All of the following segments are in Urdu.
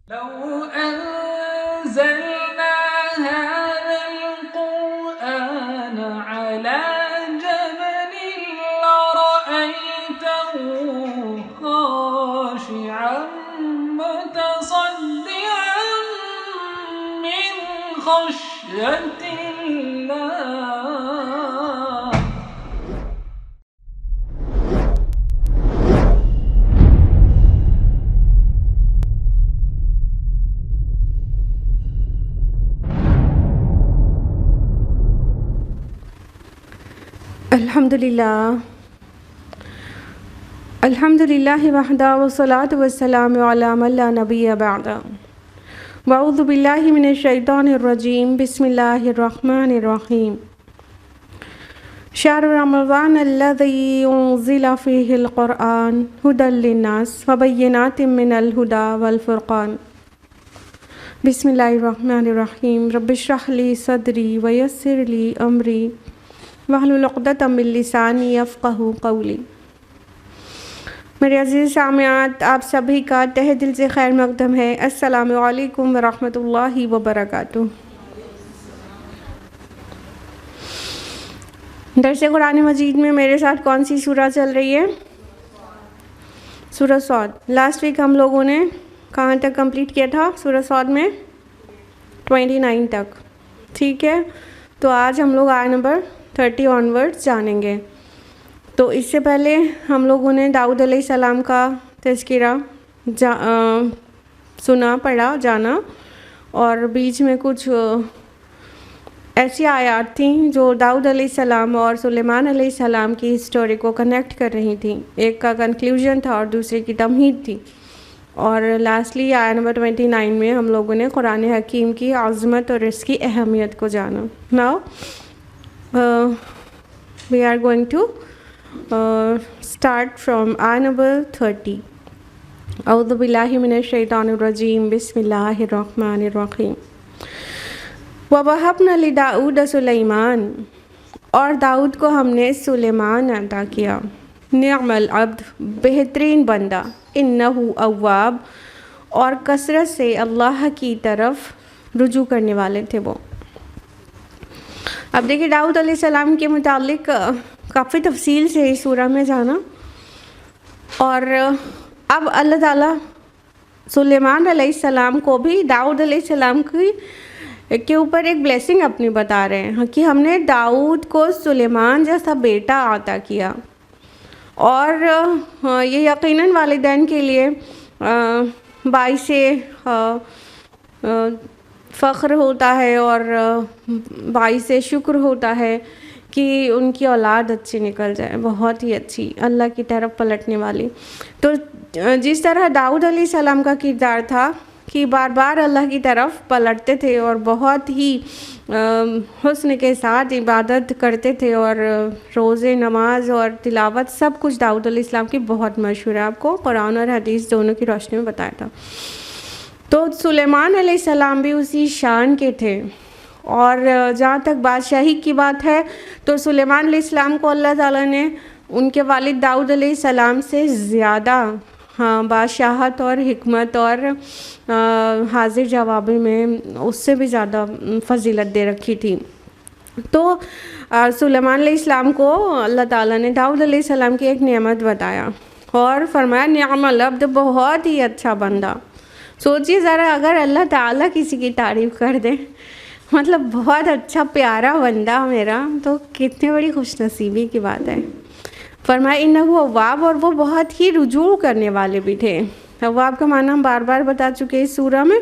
لو أنزلنا هذا القرآن على جبل لرأيته خاشعا متصدعا من خشية الله. الحمدللہ وحدہ والصلاۃ والسلام علی من لا نبی بعدہ واعوذ باللہ من الشیطان الرجیم بسم اللہ الرحمن الرحیم شہر رمضان الذی انزل فیہ القرآن ھدی للناس وبینات من الھدی والفرقان بسم اللہ الرحمن الرحیم رب اشرح لی صدری ویسر لی امری واحلل عقدۃ من لسانی یفقہوا قولی۔ میرے عزیز سامعات، آپ سبھی کا تہہ دل سے خیر مقدم ہے۔ السلام علیکم ورحمۃ اللہ وبرکاتہ۔ درس قرآن مجید میں میرے ساتھ کون سی سورہ چل رہی ہے؟ سورہ صاد۔ لاسٹ ویک ہم لوگوں نے کہاں تک کمپلیٹ کیا تھا؟ سورہ صاد میں 29 تک، ٹھیک ہے؟ تو آج ہم لوگ آیت نمبر 30 آنورڈ جانیں گے۔ تو اس سے پہلے ہم لوگوں نے داؤد علیہ السلام کا تذکرہ سنا، پڑھا، جانا، اور بیچ میں کچھ ایسی آیات تھیں جو داؤد علیہ السلام اور سلیمان علیہ السلام کی ہسٹوری کو کنیکٹ کر رہی تھیں۔ ایک کا کنکلیوژن تھا اور دوسرے کی تمہید تھی، اور لاسٹلی آیت نمبر 29 میں ہم لوگوں نے قرآن حکیم کی عظمت اور اس کی اہمیت کو جانا۔ Now we are going to start from ayah number 30. اعوذ باللہ من الشیطان الرجیم بسم اللہ الرحمن الرحیم۔ وَوَهَبْنَا لِدَاؤُدَ سُلَيْمَانَ، اور داؤد کو ہم نے سلیمان عطا کیا۔ نعم العبد، بہترین بندہ، انہ اواب، اور کثرت سے اللہ کی طرف رجوع کرنے والے تھے وہ۔ اب دیکھیں داؤد علیہ السلام کے متعلق کافی تفصیل سے اس سورہ میں جانا، اور اب اللہ تعالیٰ سلیمان علیہ السلام کو بھی داؤد علیہ السلام کے اوپر ایک بلیسنگ اپنی بتا رہے ہیں کہ ہم نے داؤد کو سلیمان جیسا بیٹا عطا کیا، اور یہ یقیناً والدین کے لیے باعث فخر ہوتا ہے اور باعث شکر ہوتا ہے کہ ان کی اولاد اچھی نکل جائے، بہت ہی اچھی، اللہ کی طرف پلٹنے والی۔ تو جس طرح داؤد علیہ السلام کا کردار تھا کہ بار بار اللہ کی طرف پلٹتے تھے اور بہت ہی حسن کے ساتھ عبادت کرتے تھے، اور روزے، نماز اور تلاوت سب کچھ داؤد علیہ السلام کی بہت مشہور ہے، آپ کو قرآن اور حدیث دونوں کی روشنی میں بتایا تھا۔ تو سلیمان علیہ السلام بھی اسی شان کے تھے، اور جہاں تک بادشاہی کی بات ہے تو سلیمان علیہ السلام کو اللہ تعالیٰ نے ان کے والد داؤد علیہ السلام سے زیادہ بادشاہت اور حکمت اور حاضر جوابی میں اس سے بھی زیادہ فضیلت دے رکھی تھی۔ تو سلیمان علیہ السلام کو اللہ تعالیٰ نے داؤد علیہ السلام کی ایک نعمت بتایا اور فرمایا نعم العبد، بہت ہی اچھا بندہ۔ سوچیے ذرا، اگر اللہ تعالیٰ کسی کی تعریف کر دے، مطلب بہت اچھا پیارا بندہ میرا، تو کتنی بڑی خوش نصیبی کی بات ہے۔ فرمایا انہ اواب، اور وہ بہت ہی رجوع کرنے والے بھی تھے۔ اواب کا معنی ہم بار بار بتا چکے اس سورہ میں،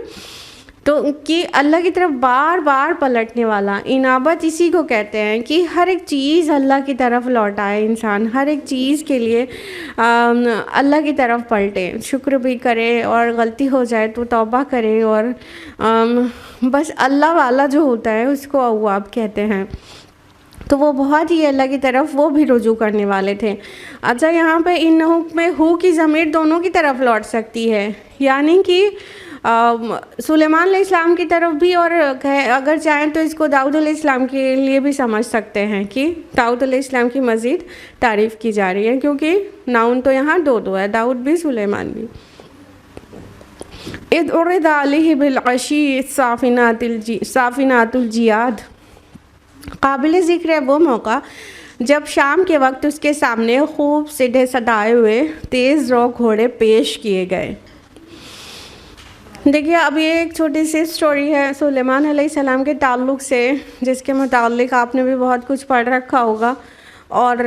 تو کہ اللہ کی طرف بار بار پلٹنے والا۔ انابت اسی کو کہتے ہیں کہ ہر ایک چیز اللہ کی طرف لوٹائے انسان، ہر ایک چیز کے لیے اللہ کی طرف پلٹے، شکر بھی کرے، اور غلطی ہو جائے تو توبہ کرے، اور بس اللہ والا جو ہوتا ہے اس کو اواب کہتے ہیں۔ تو وہ بہت ہی اللہ کی طرف وہ بھی رجوع کرنے والے تھے۔ اچھا، یہاں پہ انہو میں ہو کی ضمیر دونوں کی طرف لوٹ سکتی ہے، یعنی کہ سلیمان علیہ السلام کی طرف بھی، اور اگر چاہیں تو اس کو داؤد علیہ السلام کے لیے بھی سمجھ سکتے ہیں کہ داؤد علیہ السلام کی مزید تعریف کی جا رہی ہے، کیونکہ ناؤن تو یہاں دو ہے، داؤد بھی سلیمان بھی۔ اذ عرض علیہ بالعشی صافنات الجیاد، قابل ذکر ہے وہ موقع جب شام کے وقت اس کے سامنے خوب سیدھے سدائے ہوئے تیز رو گھوڑے پیش کیے گئے۔ دیکھیے اب یہ ایک چھوٹی سی سٹوری ہے سلیمان علیہ السلام کے تعلق سے، جس کے متعلق آپ نے بھی بہت کچھ پڑھ رکھا ہوگا، اور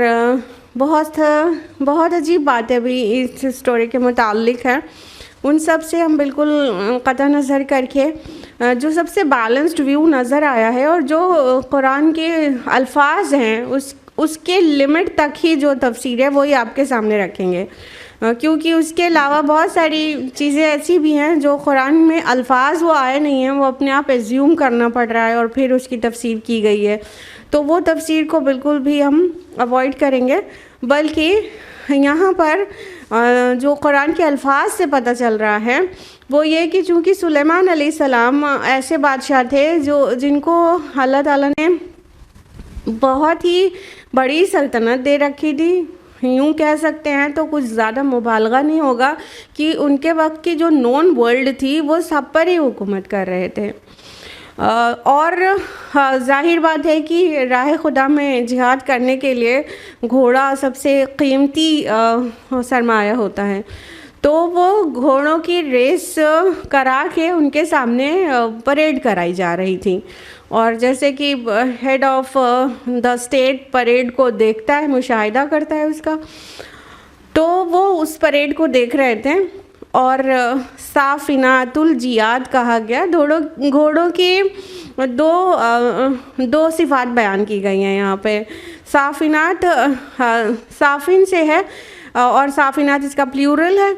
بہت عجیب باتیں بھی اس سٹوری کے متعلق ہیں۔ ان سب سے ہم بالکل قطع نظر کر کے جو سب سے بیلنسڈ ویو نظر آیا ہے اور جو قرآن کے الفاظ ہیں اس کے لمٹ تک ہی جو تفسیر ہے وہی آپ کے سامنے رکھیں گے، کیونکہ اس کے علاوہ بہت ساری چیزیں ایسی بھی ہیں جو قرآن میں الفاظ وہ آئے نہیں ہیں، وہ اپنے آپ ایزیوم کرنا پڑ رہا ہے اور پھر اس کی تفسیر کی گئی ہے، تو وہ تفسیر کو بالکل بھی ہم اوائڈ کریں گے، بلکہ یہاں پر جو قرآن کے الفاظ سے پتہ چل رہا ہے وہ یہ کہ چونکہ سلیمان علیہ السلام ایسے بادشاہ تھے جن کو اللہ تعالیٰ نے بہت ہی بڑی سلطنت دے رکھی تھی، یوں کہہ سکتے ہیں تو کچھ زیادہ مبالغہ نہیں ہوگا کہ ان کے وقت کی جو نون ورلڈ تھی وہ سب پر ہی حکومت کر رہے تھے، اور ظاہر بات ہے کہ راہ خدا میں جہاد کرنے کے لیے گھوڑا سب سے قیمتی سرمایہ ہوتا ہے، تو وہ گھوڑوں کی ریس کرا کے ان کے سامنے پریڈ کرائی جا رہی تھی، اور جیسے کہ head of the state parade کو دیکھتا ہے، مشاہدہ کرتا ہے اس کا، تو وہ اس پریڈ کو دیکھ رہے تھے، اور صافنات الجیاد کہا گیا۔ گھوڑوں کی دو صفات بیان کی گئی ہیں یہاں پہ۔ صافنات صافن سے ہے اور صافنات اس کا پلیورل ہے،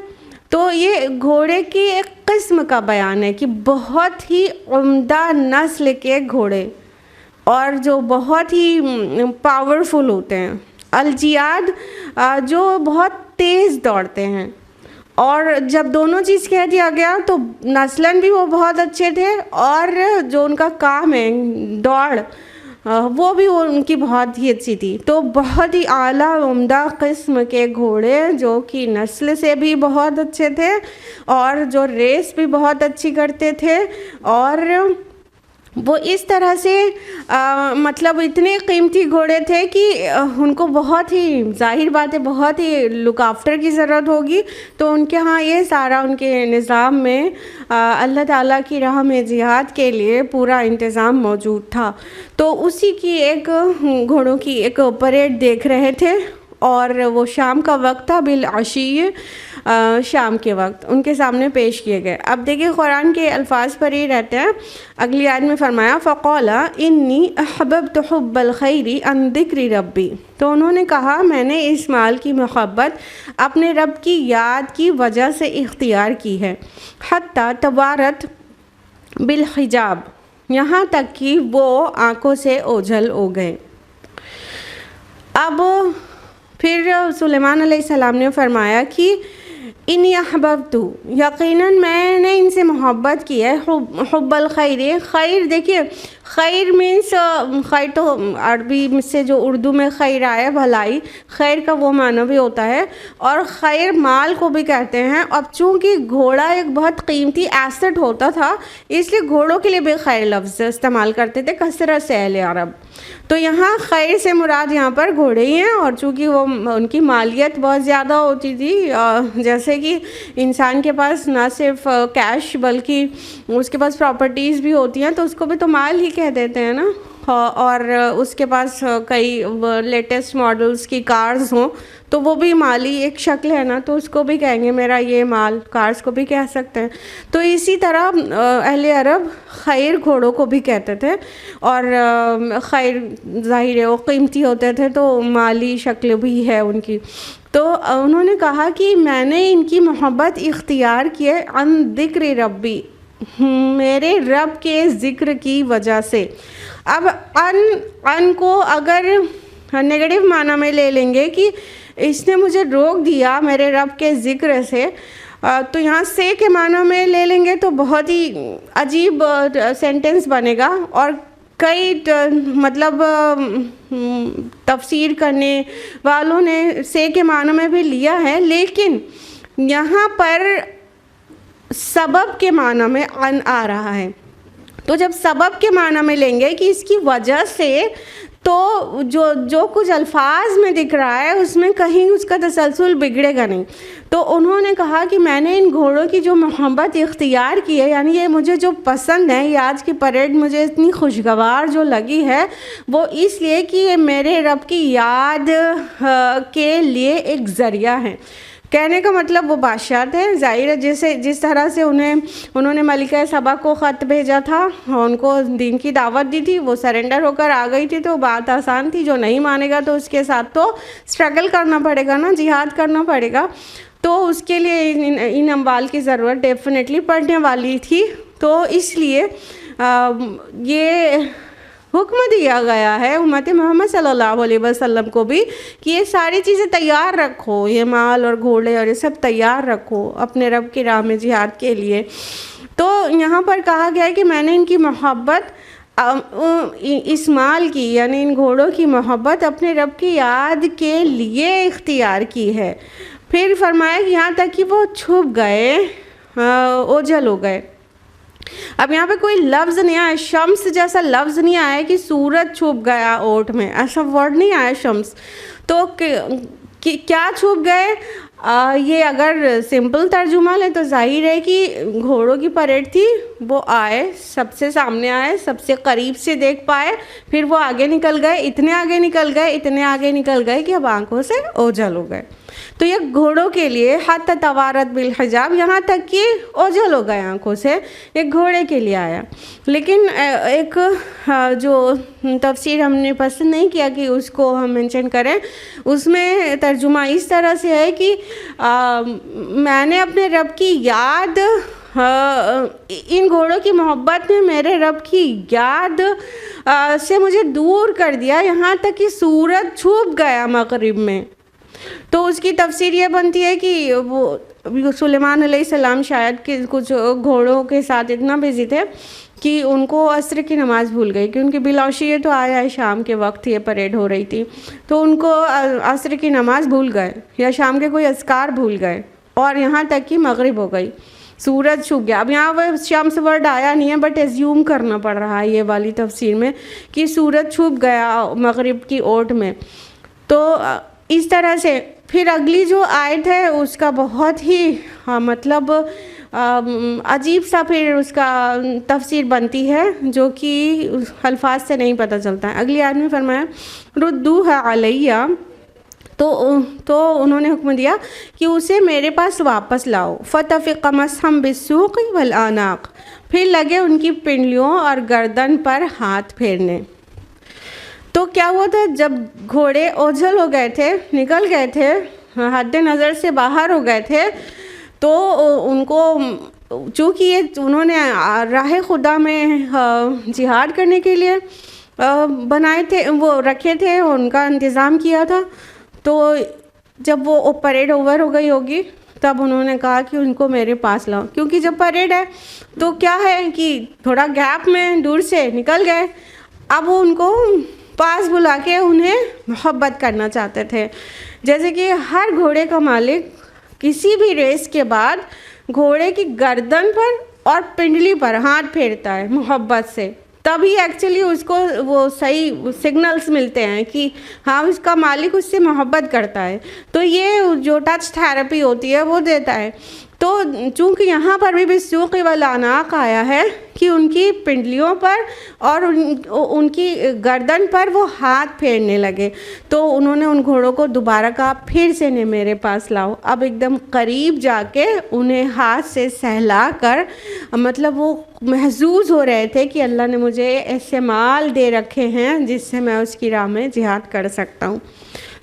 تو یہ گھوڑے کی ایک قسم کا بیان ہے کہ بہت ہی عمدہ نسل کے گھوڑے اور جو بہت ہی پاورفل ہوتے ہیں، الجیاد جو بہت تیز دوڑتے ہیں، اور جب دونوں چیز کہہ دیا گیا تو نسلاً بھی وہ بہت اچھے تھے، اور جو ان کا کام ہے دوڑ وہ بھی ان کی بہت ہی اچھی تھی، تو بہت ہی اعلیٰ عمدہ قسم کے گھوڑے جو کہ نسل سے بھی بہت اچھے تھے اور جو ریس بھی بہت اچھی کرتے تھے، اور وہ اس طرح سے مطلب اتنے قیمتی گھوڑے تھے کہ ان کو بہت ہی ظاہر بات ہے بہت ہی لک آفٹر کی ضرورت ہوگی، تو ان کے ہاں یہ سارا ان کے نظام میں اللہ تعالیٰ کی راہ میں جہاد کے لیے پورا انتظام موجود تھا، تو اسی کی ایک گھوڑوں کی ایک پریڈ دیکھ رہے تھے، اور وہ شام کا وقت تھا، بالعشی شام کے وقت ان کے سامنے پیش کیے گئے۔ اب دیکھیں قرآن کے الفاظ پر ہی رہتے ہیں، اگلی آیت میں فرمایا فَقَالَ إِنِّي أَحْبَبْتُ حُبَّ الْخَيْرِ عَنْ ذِكْرِ رَبِّي، تو انہوں نے کہا میں نے اس مال کی محبت اپنے رب کی یاد کی وجہ سے اختیار کی ہے، حَتَّى تَوَارَتْ بِالْحِجَابِ، یہاں تک کہ وہ آنکھوں سے اوجھل ہو گئے۔ اب پھر سلیمان علیہ السلام نے فرمایا کہ انی احببت، یقیناً میں نے ان سے محبت کی ہے، حب الخیر، خیر دیکھیے خیر مینس خیر تو عربی سے جو اردو میں خیر آیا بھلائی، خیر کا وہ معنی بھی ہوتا ہے، اور خیر مال کو بھی کہتے ہیں۔ اب چونکہ گھوڑا ایک بہت قیمتی ایسٹ ہوتا تھا، اس لیے گھوڑوں کے لیے بھی خیر لفظ استعمال کرتے تھے کثرت سے اہل عرب، تو یہاں خیر سے مراد یہاں پر گھوڑے ہی ہیں، اور چونکہ وہ ان کی مالیت بہت زیادہ ہوتی تھی، جیسے کہ انسان کے پاس نہ صرف کیش بلکہ اس کے پاس پراپرٹیز بھی ہوتی ہیں، تو اس کو بھی تو مال ہی کہہ دیتے ہیں نا، اور اس کے پاس کئی لیٹسٹ ماڈلز کی کارز ہوں تو وہ بھی مالی ایک شکل ہے نا، تو اس کو بھی کہیں گے میرا یہ مال، کارز کو بھی کہہ سکتے ہیں۔ تو اسی طرح اہل عرب خیر گھوڑوں کو بھی کہتے تھے، اور خیر ظاہر ہے وہ قیمتی ہوتے تھے تو مالی شکل بھی ہے ان کی، تو انہوں نے کہا کہ میں نے ان کی محبت اختیار کی ہے عن ذکر ربی، میرے رب کے ذکر کی وجہ سے۔ اب ان کو اگر نیگیٹو معنی میں لے لیں گے کہ اس نے مجھے روک دیا میرے رب کے ذکر سے، تو یہاں سے کے معنی میں لے لیں گے تو بہت ہی عجیب سینٹنس بنے گا، اور کئی مطلب تفسیر کرنے والوں نے سے کے معنی میں بھی لیا ہے، لیکن یہاں پر سبب کے معنی میں ان آ رہا ہے. تو جب سبب کے معنی میں لیں گے کہ اس کی وجہ سے، تو جو کچھ الفاظ میں دکھ رہا ہے اس میں کہیں اس کا تسلسل بگڑے گا نہیں. تو انہوں نے کہا کہ میں نے ان گھوڑوں کی جو محبت اختیار کی ہے، یعنی یہ مجھے جو پسند ہے، یہ آج کی پریڈ مجھے اتنی خوشگوار جو لگی ہے، وہ اس لیے کہ یہ میرے رب کی یاد کے لیے ایک ذریعہ ہے. کہنے کا مطلب وہ بادشاہ تھے، ظاہر ہے جس طرح سے انہوں نے ملکہ سبا کو خط بھیجا تھا، ان کو دین کی دعوت دی تھی، وہ سرنڈر ہو کر آ گئی تھی، تو بات آسان تھی. جو نہیں مانے گا تو اس کے ساتھ تو اسٹرگل کرنا پڑے گا نا، جہاد کرنا پڑے گا. تو اس کے لیے ان اموال کی ضرورت ڈیفینیٹلی پڑنے والی تھی. تو اس لیے یہ حکم دیا گیا ہے امت محمد صلی اللہ علیہ وسلم کو بھی کہ یہ ساری چیزیں تیار رکھو، یہ مال اور گھوڑے اور یہ سب تیار رکھو اپنے رب کی راہ میں جہاد کے لیے. تو یہاں پر کہا گیا ہے کہ میں نے ان کی محبت، اس مال کی یعنی ان گھوڑوں کی محبت اپنے رب کی یاد کے لیے اختیار کی ہے. پھر فرمایا کہ یہاں تک کہ وہ چھپ گئے، اوجھل ہو گئے. اب یہاں پہ کوئی لفظ نہیں آیا، شمس جیسا لفظ نہیں آیا کہ سورج چھپ گیا اوٹ میں، ایسا ورڈ نہیں آیا شمس. تو کیا چھپ گئے؟ یہ اگر سمپل ترجمہ لیں تو ظاہر ہے کہ گھوڑوں کی پریڈ تھی، وہ آئے، سب سے سامنے آئے، سب سے قریب سے دیکھ پائے، پھر وہ آگے نکل گئے، اتنے آگے نکل گئے کہ اب آنکھوں سے اوجھل ہو گئے. تو یہ گھوڑوں کے لیے حتی توارت بالحجاب، یہاں تک کہ اوجھل ہو گئے آنکھوں سے، ایک گھوڑے کے لیے آیا. لیکن ایک جو تفسیر ہم نے پسند نہیں کیا کہ اس کو ہم مینشن کریں، اس میں ترجمہ اس طرح سے ہے کہ میں نے اپنے رب کی یاد، ان گھوڑوں کی محبت نے میرے رب کی یاد سے مجھے دور کر دیا، یہاں تک کہ سورج چھپ گیا مغرب میں. تو اس کی تفسیر یہ بنتی ہے کہ وہ سلیمان علیہ السلام شاید کہ کچھ گھوڑوں کے ساتھ اتنا بزی تھے کہ ان کو عصر کی نماز بھول گئی، کیونکہ بالعشیہ تو آیا شام کے وقت یہ پریڈ ہو رہی تھی، تو ان کو عصر کی نماز بھول گئے یا شام کے کوئی اذکار بھول گئے، اور یہاں تک کہ مغرب ہو گئی، سورج چھپ گیا. اب یہاں وہ شمس ورڈ آیا نہیں ہے، بٹ ایزیوم کرنا پڑ رہا ہے یہ والی تفسیر میں کہ سورج چھپ گیا مغرب کی اوٹ میں. تو اس طرح سے پھر اگلی جو آیت ہے اس کا بہت ہی مطلب عجیب سا پھر اس کا تفسیر بنتی ہے، جو کہ الفاظ سے نہیں پتہ چلتا ہے. اگلی آیت میں فرمایا ردوها علیہ، تو انہوں نے حکم دیا کہ اسے میرے پاس واپس لاؤ. فتفق مسحا بالسوق والاعناق، پھر لگے ان کی پنڈلیوں اور گردن پر ہاتھ پھیرنے. تو کیا ہوا تھا، جب گھوڑے اوجھل ہو گئے تھے، نکل گئے تھے، حد نظر سے باہر ہو گئے تھے، تو ان کو چونکہ یہ انہوں نے راہ خدا میں جہاد کرنے کے لیے بنائے تھے، وہ رکھے تھے، ان کا انتظام کیا تھا. تو جب وہ پریڈ اوور ہو گئی ہوگی تب انہوں نے کہا کہ ان کو میرے پاس لاؤ، کیونکہ جب پریڈ ہے تو کیا ہے کہ تھوڑا گیپ میں دور سے نکل گئے. اب وہ ان کو پاس بلا کے انہیں محبت کرنا چاہتے تھے. جیسے کہ ہر گھوڑے کا مالک کسی بھی ریس کے بعد گھوڑے کی گردن پر اور پنڈلی پر ہاتھ پھیرتا ہے محبت سے، تبھی ایکچولی اس کو وہ صحیح سگنلز ملتے ہیں کہ ہاں اس کا مالک اس سے محبت کرتا ہے. تو یہ جو ٹچ تھیراپی ہوتی ہے وہ دیتا ہے. تو چونکہ یہاں پر بھی بالسوق والاعناق آیا ہے کہ ان کی پنڈلیوں پر اور ان کی گردن پر وہ ہاتھ پھیرنے لگے، تو انہوں نے ان گھوڑوں کو دوبارہ کہا پھر سے نے میرے پاس لاؤ. اب ایک دم قریب جا کے انہیں ہاتھ سے سہلا کر، مطلب وہ محظوظ ہو رہے تھے کہ اللہ نے مجھے ایسے مال دے رکھے ہیں جس سے میں اس کی راہ میں جہاد کر سکتا ہوں.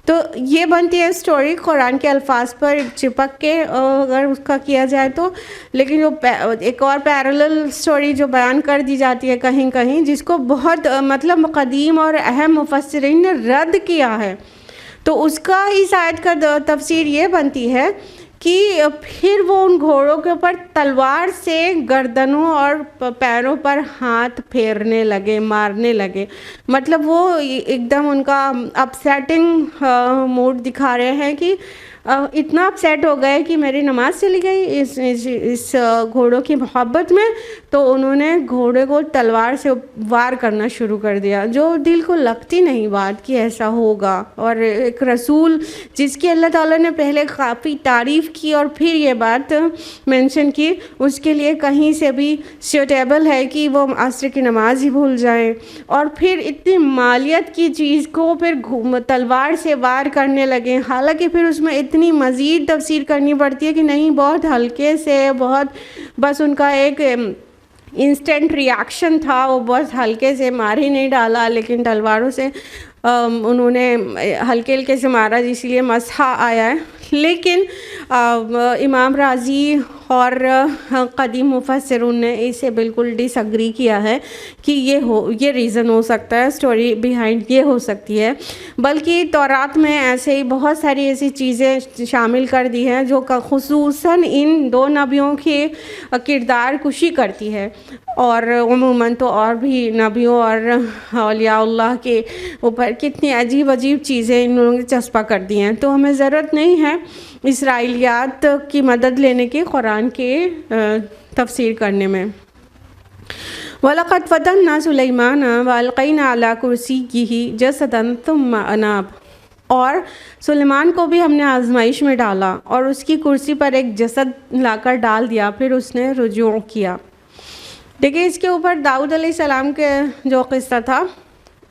تو یہ بنتی ہے سٹوری قرآن کے الفاظ پر چپک کے اگر اس کا کیا جائے تو. لیکن جو ایک اور پیرالل سٹوری جو بیان کر دی جاتی ہے کہیں کہیں، جس کو بہت مطلب قدیم اور اہم مفسرین نے رد کیا ہے، تو اس کا اس آیت کا تفسیر یہ بنتی ہے کہ پھر وہ ان گھوڑوں کے اوپر تلوار سے گردنوں اور پیروں پر ہاتھ پھیرنے لگے، مارنے لگے. مطلب وہ ایک دم ان کا اپسیٹنگ موڈ دکھا رہے ہیں کہ اتنا اپسیٹ ہو گئے کہ میری نماز چلی گئی اس گھوڑوں کی محبت میں، تو انہوں نے گھوڑے کو تلوار سے وار کرنا شروع کر دیا، جو دل کو لگتی نہیں بات کہ ایسا ہوگا۔ اور ایک رسول جس کی اللہ تعالیٰ نے پہلے کافی تعریف کی اور پھر یہ بات مینشن کی، اس کے لیے کہیں سے بھی سیوٹیبل ہے کہ وہ عصر کی نماز ہی بھول جائیں، اور پھر اتنی مالیت کی چیز کو پھر تلوار سے وار کرنے لگے۔ حالانکہ پھر اس میں اتنی مزید تفسیر کرنی پڑتی ہے کہ نہیں، بہت ہلکے سے، بہت بس ان کا ایک انسٹنٹ ریاکشن تھا، وہ بہت ہلکے سے مار ہی نہیں ڈالا، لیکن تلواروں سے انہوں نے ہلکے ہلکے سے مارا، اسی لیے مسح آیا ہے۔ لیکن امام راضی اور قدیم مفسرون نے اسے بالکل ڈس ایگری کیا ہے کہ یہ ریزن ہو سکتا ہے، اسٹوری بیہائنڈ یہ ہو سکتی ہے، بلکہ تورات میں ایسے ہی بہت ساری ایسی چیزیں شامل کر دی ہیں جو خصوصاً ان دو نبیوں کے کردار کشی کرتی ہے، اور عموماً تو اور بھی نبیوں اور اولیاء اللہ کے اوپر کتنی عجیب عجیب چیزیں ان لوگوں نے چسپاں کر دی ہیں۔ تو ہمیں ضرورت نہیں ہے اسرائیلیات کی مدد لینے کی قرآن کے تفسیر کرنے میں۔ وَلَقَدْ فَتَنَّا سُلَيْمَانَ وَأَلْقَيْنَا عَلَىٰ كُرْسِيِّهِ جَسَدًا ثُمَّ أَنَابَ، اور سلیمان کو بھی ہم نے آزمائش میں ڈالا اور اس کی کرسی پر ایک جسد لا کر ڈال دیا، پھر اس نے رجوع کیا۔ دیکھیں اس کے اوپر داؤد علیہ السلام کے جو قصہ تھا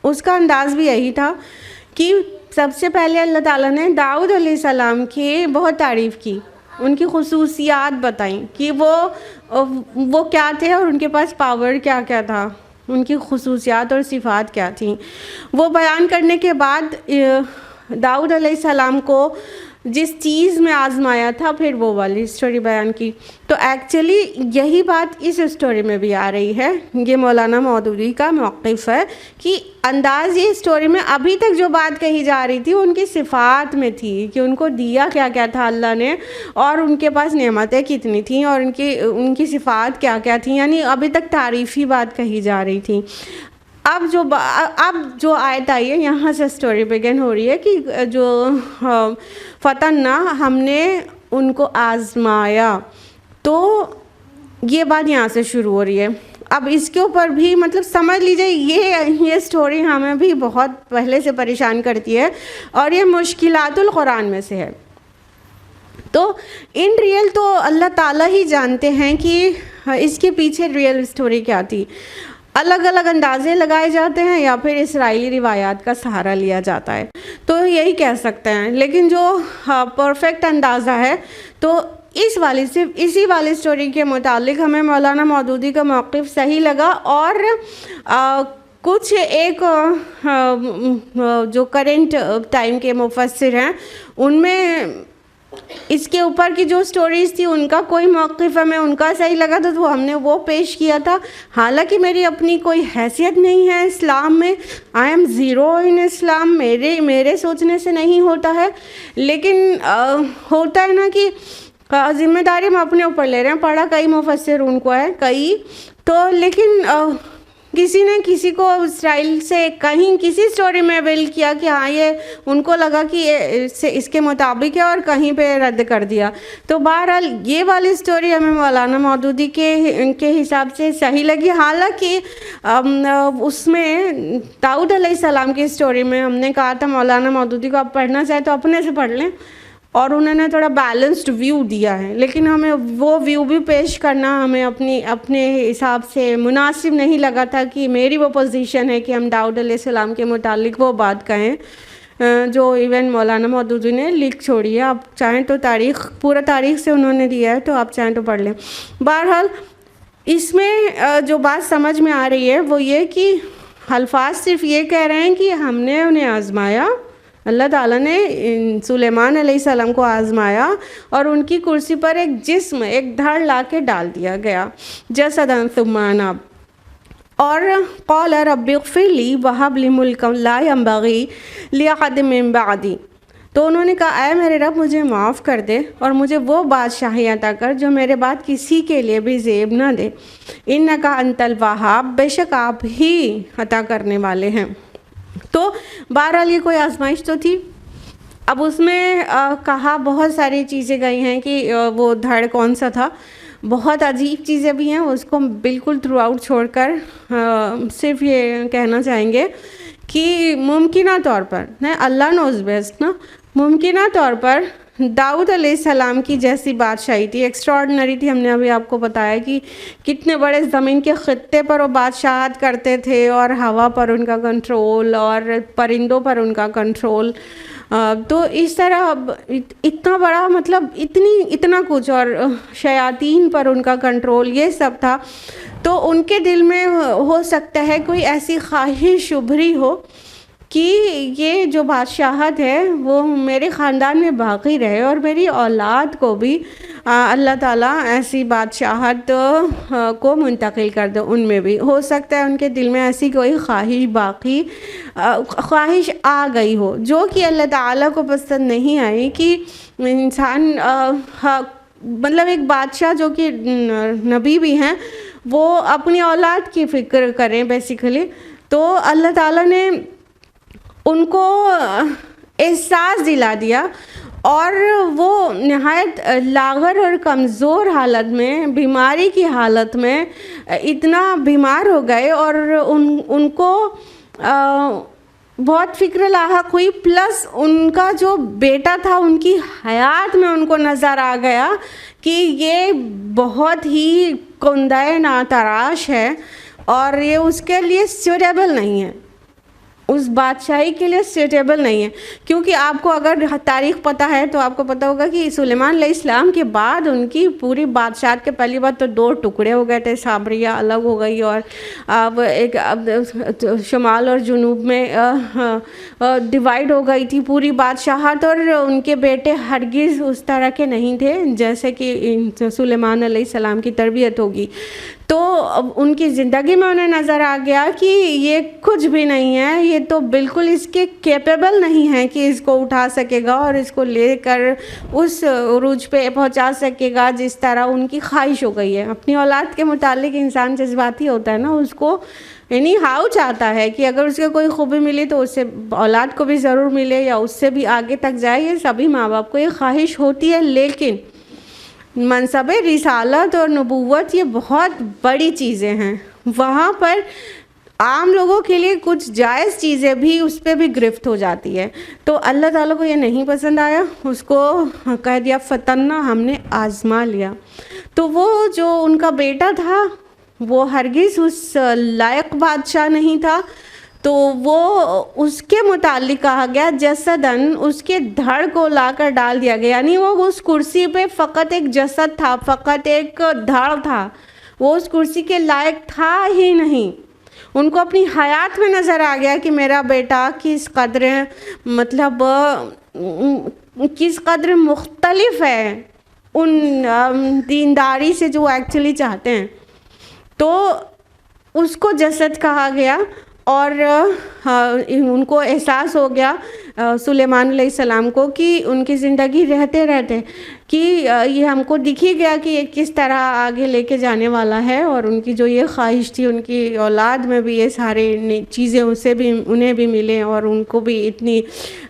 اس کا انداز بھی یہی تھا کہ سب سے پہلے اللہ تعالیٰ نے داؤد علیہ السلام کی بہت تعریف کی، ان کی خصوصیات بتائیں کہ وہ کیا تھے اور ان کے پاس پاور کیا کیا تھا، ان کی خصوصیات اور صفات کیا تھیں۔ وہ بیان کرنے کے بعد داؤد علیہ السلام کو جس چیز میں آزمایا تھا پھر وہ والی اسٹوری بیان کی۔ تو ایکچولی یہی بات اس اسٹوری میں بھی آ رہی ہے، یہ مولانا مودودی کا موقف ہے کہ انداز یہ اسٹوری میں ابھی تک جو بات کہی جا رہی تھی ان کی صفات میں تھی کہ ان کو دیا کیا کیا تھا اللہ نے، اور ان کے پاس نعمتیں کتنی تھیں، اور ان کی صفات کیا کیا تھیں، یعنی ابھی تک تعریفی بات کہی جا رہی تھی۔ اب جو آیت آئی ہے یہاں سے اسٹوری بگن ہو رہی ہے کہ جو فتنہ ہم نے ان کو آزمایا، تو یہ بات یہاں سے شروع ہو رہی ہے۔ اب اس کے اوپر بھی مطلب سمجھ لیجئے یہ اسٹوری ہمیں بھی بہت پہلے سے پریشان کرتی ہے، اور یہ مشکلات القرآن میں سے ہے۔ تو ان ریئل تو اللہ تعالیٰ ہی جانتے ہیں کہ اس کے پیچھے ریئل اسٹوری کیا تھی۔ الگ الگ اندازے لگائے جاتے ہیں یا پھر اسرائیلی روایات کا سہارا لیا جاتا ہے، تو یہی کہہ سکتے ہیں۔ لیکن جو پرفیکٹ اندازہ ہے تو اسی والی اسٹوری کے متعلق ہمیں مولانا مودودی کا موقف صحیح لگا، اور کچھ ایک جو کرنٹ ٹائم کے مفسر ہیں ان میں اس کے اوپر کی جو سٹوریز تھی ان کا کوئی موقف ہمیں ان کا صحیح لگا تھا تو ہم نے وہ پیش کیا تھا۔ حالانکہ میری اپنی کوئی حیثیت نہیں ہے اسلام میں، آئی ایم زیرو ان اسلام، میرے سوچنے سے نہیں ہوتا ہے، لیکن ہوتا ہے نا کہ ذمہ داری ہم اپنے اوپر لے رہے ہیں۔ پڑھا کئی مفسرون کو ہے کئی تو، لیکن کسی نے کسی کو اسرائیل سے کہیں کسی سٹوری میں ویل کیا کہ ہاں یہ ان کو لگا کہ یہ اس کے مطابق ہے اور کہیں پہ رد کر دیا۔ تو بہرحال یہ والی سٹوری ہمیں مولانا مودودی کے حساب سے صحیح لگی۔ حالانکہ اس میں داؤد علیہ السلام کی سٹوری میں ہم نے کہا تھا مولانا مودودی کو آپ پڑھنا چاہے تو اپنے سے پڑھ لیں، اور انہوں نے تھوڑا بیلنسڈ ویو دیا ہے، لیکن ہمیں وہ ویو بھی پیش کرنا ہمیں اپنے حساب سے مناسب نہیں لگا تھا کہ میری وہ پوزیشن ہے کہ ہم داؤد علیہ السلام کے متعلق وہ بات کہیں جو ایون مولانا مودودی نے لکھ چھوڑی ہے۔ آپ چاہیں تو پورا تاریخ سے انہوں نے دیا ہے تو آپ چاہیں تو پڑھ لیں۔ بہرحال اس میں جو بات سمجھ میں آ رہی ہے وہ یہ کہ الفاظ صرف یہ کہہ رہے ہیں کہ ہم نے انہیں آزمایا، اللہ تعالیٰ نے سلیمان علیہ السلام کو آزمایا اور ان کی کرسی پر ایک جسم، ایک دھڑ لا کے ڈال دیا گیا، جسدا ثم اناب، اور قال رب اغفر لی وہب لی ملکا لا ينبغی لأحد من بعدی، تو انہوں نے کہا اے میرے رب مجھے معاف کر دے اور مجھے وہ بادشاہی عطا کر جو میرے بعد کسی کے لیے بھی زیب نہ دے، انک انت الوہاب، بے شک آپ ہی عطا کرنے والے ہیں۔ تو بہرحال یہ کوئی آزمائش تو تھی، اب اس میں کہا بہت ساری چیزیں گئی ہیں کہ وہ دھڑ کون سا تھا، بہت عجیب چیزیں بھی ہیں، اس کو بالکل تھرو آؤٹ چھوڑ کر صرف یہ کہنا چاہیں گے کہ ممکنہ طور پر اللہ نوز بیسٹ نا، ممکنہ طور پر داؤد علیہ السلام کی جیسی بادشاہی تھی، ایکسٹراڈنری تھی. ہم نے ابھی آپ کو بتایا کہ کتنے بڑے زمین کے خطے پر وہ بادشاہت کرتے تھے، اور ہوا پر ان کا کنٹرول، اور پرندوں پر ان کا کنٹرول. تو اس طرح اتنا بڑا مطلب اتنا کچھ، اور شیاطین پر ان کا کنٹرول، یہ سب تھا. تو ان کے دل میں ہو سکتا ہے کوئی ایسی خواہش ابھری ہو کہ یہ جو بادشاہت ہے وہ میرے خاندان میں باقی رہے، اور میری اولاد کو بھی اللہ تعالیٰ ایسی بادشاہت کو منتقل کر دے. ان میں بھی ہو سکتا ہے ان کے دل میں ایسی کوئی خواہش آ گئی ہو جو کہ اللہ تعالیٰ کو پسند نہیں آئی، کہ انسان مطلب ایک بادشاہ جو کہ نبی بھی ہیں وہ اپنی اولاد کی فکر کریں بیسیکلی. تو اللہ تعالیٰ نے ان کو احساس دلا دیا، اور وہ نہایت لاغر اور کمزور حالت میں، بیماری کی حالت میں اتنا بیمار ہو گئے، اور ان کو بہت فکر لاحق ہوئی. پلس ان کا جو بیٹا تھا ان کی حیات میں ان کو نظر آ گیا کہ یہ بہت ہی کندہ ناتراش ہے، اور یہ اس کے لیے سیوٹیبل نہیں ہے، اس بادشاہی کے لیے سیوٹیبل نہیں ہے. کیونکہ آپ کو اگر تاریخ پتہ ہے تو آپ کو پتہ ہوگا کہ سلیمان علیہ السلام کے بعد ان کی پوری بادشاہت کے پہلی بار تو 2 ٹکڑے ہو گئے تھے، سامریہ الگ ہو گئی، اور اب شمال اور جنوب میں ڈیوائیڈ ہو گئی تھی پوری بادشاہت. اور ان کے بیٹے ہرگز اس طرح کے نہیں تھے جیسے کہ سلیمان علیہ السلام کی تربیت ہوگی. تو ان کی زندگی میں انہیں نظر آ گیا کہ یہ کچھ بھی نہیں ہے، یہ تو بالکل اس کے کیپیبل نہیں ہے کہ اس کو اٹھا سکے گا اور اس کو لے کر اس عروج پہ پہنچا سکے گا جس طرح ان کی خواہش ہو گئی ہے. اپنی اولاد کے متعلق انسان جذباتی ہوتا ہے نا، اس کو یعنی ہاؤ چاہتا ہے کہ اگر اس کے کوئی خوبی ملی تو اس سے اولاد کو بھی ضرور ملے، یا اس سے بھی آگے تک جائے. یہ سبھی ماں باپ کو یہ خواہش ہوتی ہے، لیکن منصب رسالت اور نبوت یہ بہت بڑی چیزیں ہیں. وہاں پر عام لوگوں کے لیے کچھ جائز چیزیں بھی اس پہ بھی گرفت ہو جاتی ہے. تو اللہ تعالیٰ کو یہ نہیں پسند آیا، اس کو کہہ دیا فتنہ، ہم نے آزما لیا. تو وہ جو ان کا بیٹا تھا وہ ہرگز اس لائق بادشاہ نہیں تھا. تو وہ اس کے متعلق کہا گیا جسدن، اس کے دھڑ کو لا کر ڈال دیا گیا. یعنی وہ اس کرسی پہ فقط ایک جسد تھا، فقط ایک دھڑ تھا، وہ اس کرسی کے لائق تھا ہی نہیں. ان کو اپنی حیات میں نظر آ گیا کہ میرا بیٹا کس قدر مطلب کس قدر مختلف ہے ان دینداری سے جو ایکچولی چاہتے ہیں. تو اس کو جسد کہا گیا، اور ان کو احساس ہو گیا سلیمان علیہ السلام کو کہ ان کی زندگی رہتے رہتے کہ یہ ہم کو دکھ ہی گیا کہ یہ کس طرح آگے لے کے جانے والا ہے. اور ان کی جو یہ خواہش تھی ان کی اولاد میں بھی یہ سارے چیزیں اسے بھی انہیں بھی ملیں، اور ان کو بھی اتنی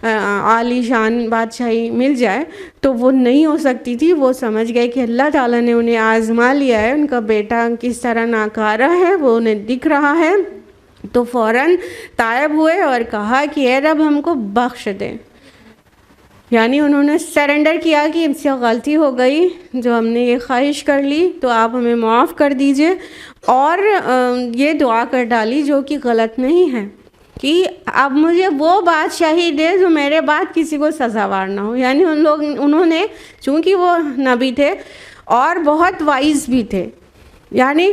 عالی شان بادشاہی مل جائے، تو وہ نہیں ہو سکتی تھی. وہ سمجھ گئے کہ اللہ تعالیٰ نے انہیں آزما لیا ہے، ان کا بیٹا کس طرح ناکارہ ہے وہ انہیں دکھ رہا ہے. تو فوراً تائب ہوئے اور کہا کہ اے رب ہم کو بخش دے. یعنی انہوں نے سرنڈر کیا کہ ہم سے غلطی ہو گئی، جو ہم نے یہ خواہش کر لی تو آپ ہمیں معاف کر دیجئے. اور یہ دعا کر ڈالی جو کہ غلط نہیں ہے کہ اب مجھے وہ بادشاہی دے جو میرے بعد کسی کو سزاوار نہ ہو. یعنی انہوں نے چونکہ وہ نبی تھے اور بہت وائز بھی تھے، یعنی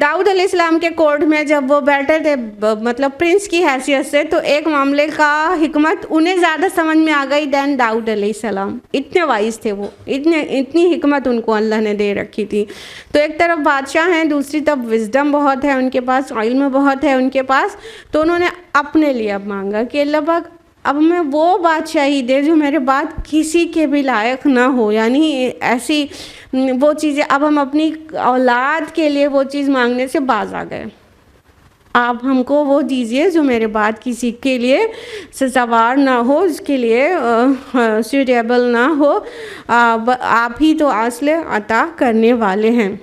داؤد علیہ السلام کے کورٹ میں جب وہ بیٹھے تھے مطلب پرنس کی حیثیت سے، تو ایک معاملے کا حکمت انہیں زیادہ سمجھ میں آ گئی دین داؤد علیہ السلام. اتنے وائز تھے وہ، اتنی حکمت ان کو اللہ نے دے رکھی تھی. تو ایک طرف بادشاہ ہیں، دوسری طرف وزڈم بہت ہے ان کے پاس، علم بہت ہے ان کے پاس. تو انہوں نے اپنے لیے اب مانگا کہ اللہ پاک اب میں وہ بادشاہی دے جو میرے بعد کسی کے بھی لائق نہ ہو. یعنی ایسی وہ چیزیں اب ہم اپنی اولاد کے لیے وہ چیز مانگنے سے باز آ گئے. آپ ہم کو وہ دیجیے جو میرے بعد کسی کے لیے سزاوار نہ ہو، اس کے لیے سوٹیبل نہ ہو، آپ ہی تو اصل عطا کرنے والے ہیں۔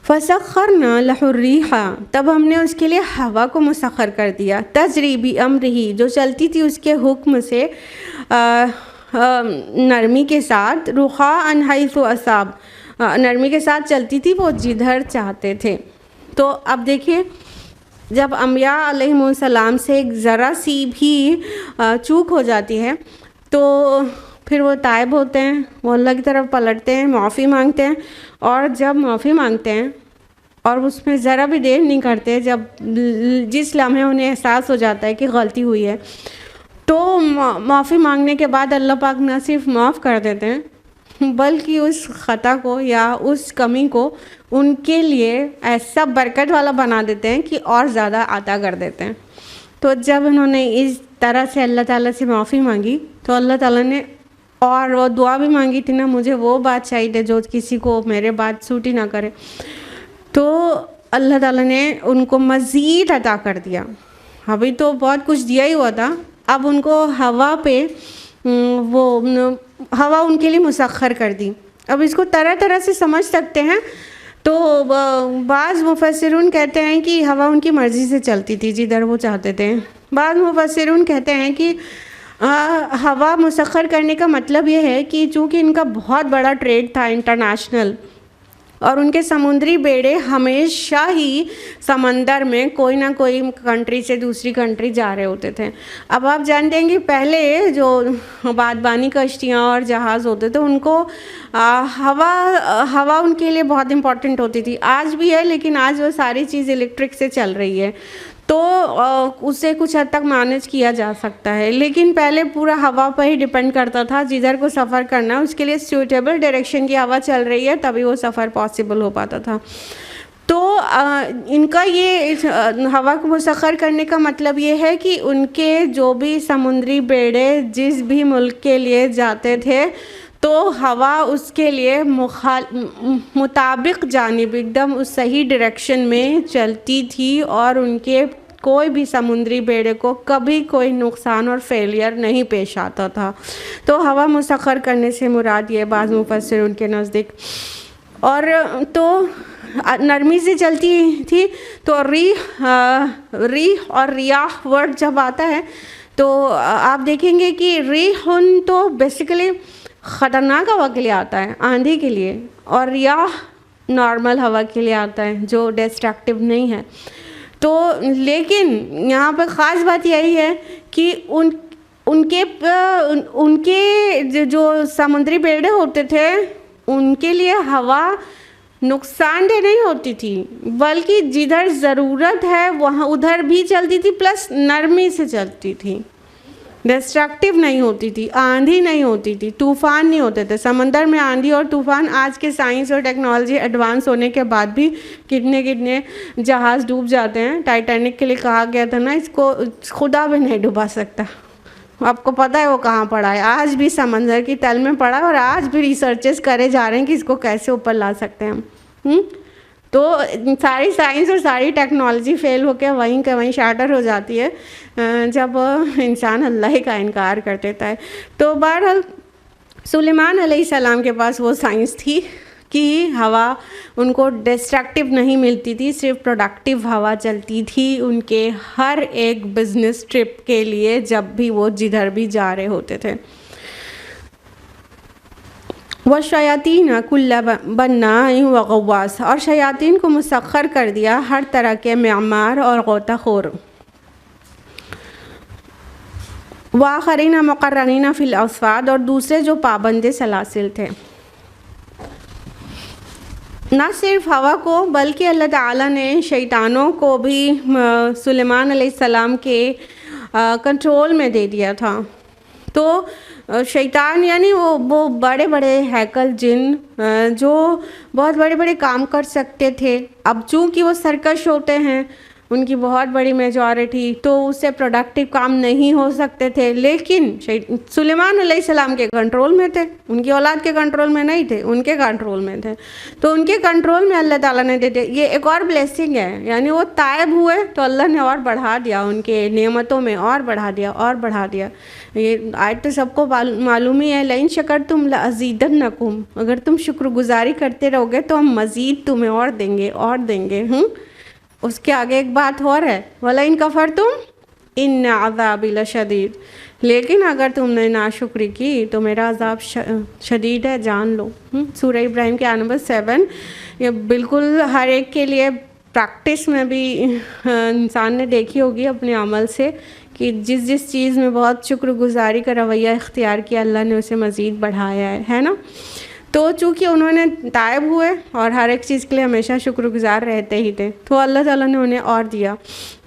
فَسَخَّرْنَا لَهُ الرِّيحَ، تب ہم نے اس کے لیے ہوا کو مسخر کر دیا، تجری بِأَمْرِهِ، جو چلتی تھی اس کے حکم سے، نرمی کے ساتھ، رُخَاءً حَيْثُ أَصَابَ، نرمی کے ساتھ چلتی تھی وہ جدھر چاہتے تھے۔ تو اب دیکھیں جب انبیاء علیہم السلام سے ایک ذرا سی بھی چوک ہو جاتی ہے تو پھر وہ تائب ہوتے ہیں، وہ اللہ کی طرف پلٹتے ہیں، معافی مانگتے ہیں، اور جب معافی مانگتے ہیں اور اس میں ذرا بھی دیر نہیں کرتے، جب جس لمحے انہیں احساس ہو جاتا ہے کہ غلطی ہوئی ہے تو معافی مانگنے کے بعد اللہ پاک نہ صرف معاف کر دیتے ہیں بلکہ اس خطا کو یا اس کمی کو ان کے لیے ایسا برکت والا بنا دیتے ہیں کہ اور زیادہ عطا کر دیتے ہیں۔ تو جب انہوں نے اس طرح سے اللہ تعالیٰ سے معافی مانگی تو اللہ تعالیٰ نے، اور وہ دعا بھی مانگی تھی نا، مجھے وہ بات چاہیے جو کسی کو میرے بات سوٹ ہی نہ کرے، تو اللہ تعالیٰ نے ان کو مزید عطا کر دیا۔ ابھی تو بہت کچھ دیا ہی ہوا تھا، اب ان کو ہوا پہ وہ ہوا ان کے لیے مسخر کر دی۔ اب اس کو طرح طرح سے سمجھ سکتے ہیں، تو بعض مفسرون کہتے ہیں کہ ہوا ان کی مرضی سے چلتی تھی جدھر وہ چاہتے تھے، بعض مفسرون کہتے ہیں کہ ہوا مسخر کرنے کا مطلب یہ ہے کہ چونکہ ان کا بہت بڑا ٹریڈ تھا انٹرنیشنل، اور ان کے سمندری بیڑے ہمیشہ ہی سمندر میں کوئی نہ کوئی کنٹری سے دوسری کنٹری جا رہے ہوتے تھے۔ اب آپ جانتے ہیں کہ پہلے جو بادبانی کشتیاں اور جہاز ہوتے تھے ان کو ہوا ان کے لیے بہت امپورٹنٹ ہوتی تھی، آج بھی ہے، لیکن آج وہ ساری چیز الیکٹرک سے چل رہی ہے تو اسے کچھ حد تک مینیج کیا جا سکتا ہے، لیکن پہلے پورا ہوا پر ہی ڈیپینڈ کرتا تھا۔ جدھر کو سفر کرنا اس کے لیے سیوٹیبل ڈائریکشن کی ہوا چل رہی ہے تبھی وہ سفر پاسبل ہو پاتا تھا۔ تو ان کا یہ ہوا کو مسخر کرنے کا مطلب یہ ہے کہ ان کے جو بھی سمندری بیڑے جس بھی ملک کے لیے جاتے تھے تو ہوا اس کے لیے مطابق جانب ایک دم اس صحیح ڈائریکشن میں چلتی تھی، اور ان کے کوئی بھی سمندری بیڑے کو کبھی کوئی نقصان اور فیلئر نہیں پیش آتا تھا۔ تو ہوا مسخر کرنے سے مراد یہ بعض مفسرین کے نزدیک، اور تو نرمی سے چلتی تھی۔ تو ریح اور ریاح ورڈ جب آتا ہے تو آپ دیکھیں گے کہ ریحن تو بیسیکلی خطرناک ہوا کے لیے آتا ہے، آندھی کے لیے، اور ریاح نارمل ہوا کے لیے آتا ہے جو ڈسٹرکٹیو نہیں ہے۔ تو لیکن یہاں پہ خاص بات یہی ہے کہ ان کے جو سمندری بیڑے ہوتے تھے ان کے لیے ہوا نقصان دہ نہیں ہوتی تھی، بلکہ جدھر ضرورت ہے وہاں ادھر بھی چلتی تھی، پلس نرمی سے چلتی تھی، ڈسٹرکٹیو نہیں ہوتی تھی، آندھی نہیں ہوتی تھی، طوفان نہیں ہوتے تھے۔ سمندر میں آندھی اور طوفان آج کے سائنس اور ٹیکنالوجی ایڈوانس ہونے کے بعد بھی کتنے جہاز ڈوب جاتے ہیں۔ ٹائٹینک کے لیے کہا گیا تھا نا، اس کو خدا بھی نہیں ڈبا سکتا، آپ کو پتہ ہے وہ کہاں پڑا ہے، آج بھی سمندر کی تل میں پڑا ہے، اور آج بھی ریسرچز کرے جا رہے ہیں کہ اس کو کیسے اوپر لا سکتے ہیں ہم۔ تو ساری سائنس اور ساری ٹیکنالوجی فیل ہو کے وہیں کہ وہیں شاٹر ہو جاتی ہے جب انسان اللہ کا انکار کر دیتا ہے۔ تو بہرحال سلیمان علیہ السلام کے پاس وہ سائنس تھی کہ ہوا ان کو ڈسٹرکٹیو نہیں ملتی تھی، صرف پروڈکٹیو ہوا چلتی تھی ان کے ہر ایک بزنس ٹرپ کے لیے جب بھی وہ جدھر بھی جا رہے ہوتے تھے۔ وَالشَّيَاطِينَ كُلَّ بَنَّاءٍ وَغَوَّاصٍ، اور شیاطین کو مسخر کر دیا ہر طرح کے معمار اور غوطہ خور۔ وَآخَرِينَ مُقَرَّنِينَ فِي الْأَصْفَادِ، اور دوسرے جو پابند سلاسل تھے۔ نہ صرف ہوا کو بلکہ اللہ تعالیٰ نے شیطانوں کو بھی سلیمان علیہ السلام کے کنٹرول میں دے دیا تھا۔ تو شیطان یعنی وہ بڑے بڑے ہیکل جن جو بہت بڑے بڑے کام کر سکتے تھے، اب چونکہ وہ سرکش ہوتے ہیں ان کی بہت بڑی میجورٹی، تو اس سے پروڈکٹیو کام نہیں ہو سکتے تھے، لیکن سلیمان علیہ السلام کے کنٹرول میں تھے، ان کی اولاد کے کنٹرول میں نہیں تھے، ان کے کنٹرول میں تھے، تو ان کے کنٹرول میں اللہ تعالیٰ نے دے دیا۔ یہ ایک اور بلیسنگ ہے، یعنی وہ تائب ہوئے تو اللہ نے اور بڑھا دیا، ان کے نعمتوں میں اور بڑھا دیا اور بڑھا دیا۔ یہ آیت تو سب کو معلوم ہی ہے، لئن شکرتم لازیدنکم، اگر تم شکر گزاری کرتے رہو گے تو ہم مزید تمہیں اور دیں گے اور دیں گے۔ اس کے آگے ایک بات اور ہے، وَلَئِن كَفَرْتُمْ إِنَّ عَذَابِي لَشَدِيدٌ، لیکن اگر تم نے ناشکری کی تو میرا عذاب شدید ہے، جان لو۔ سورہ ابراہیم کے آیت نمبر 7، یہ بالکل ہر ایک کے لیے پریکٹس میں بھی انسان نے دیکھی ہوگی اپنے عمل سے کہ جس جس چیز میں بہت شکر گزاری کا رویہ اختیار کیا اللہ نے اسے مزید بڑھایا ہے نا۔ تو چونکہ انہوں نے تائب ہوئے اور ہر ایک چیز کے لیے ہمیشہ شکر گزار رہتے ہی تھے، تو اللہ تعالیٰ نے انہیں اور دیا۔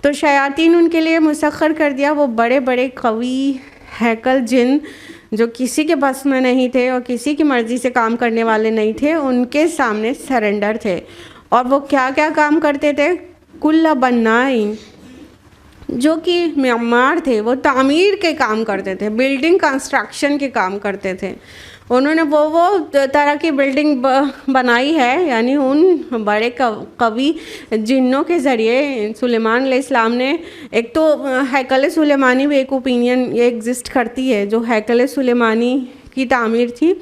تو شیاطین ان کے لیے مسخر کر دیا، وہ بڑے بڑے قوی ہیکل جن جو کسی کے بس میں نہیں تھے اور کسی کی مرضی سے کام کرنے والے نہیں تھے، ان کے سامنے سرنڈر تھے۔ اور وہ کیا کیا کام کرتے تھے؟ کل بنائن، جو کہ معمار تھے، وہ تعمیر کے کام کرتے تھے، بلڈنگ کنسٹرکشن کے کام کرتے تھے۔ انہوں نے وہ طرح کی بلڈنگ بنائی ہے، یعنی ان بڑے قوی جنوں کے ذریعے سلیمان علیہ السلام نے، ایک تو ہیکل سلیمانی بھی ایک اوپینین یہ ایگزسٹ کرتی ہے، جو ہیکل سلیمانی کی تعمیر تھی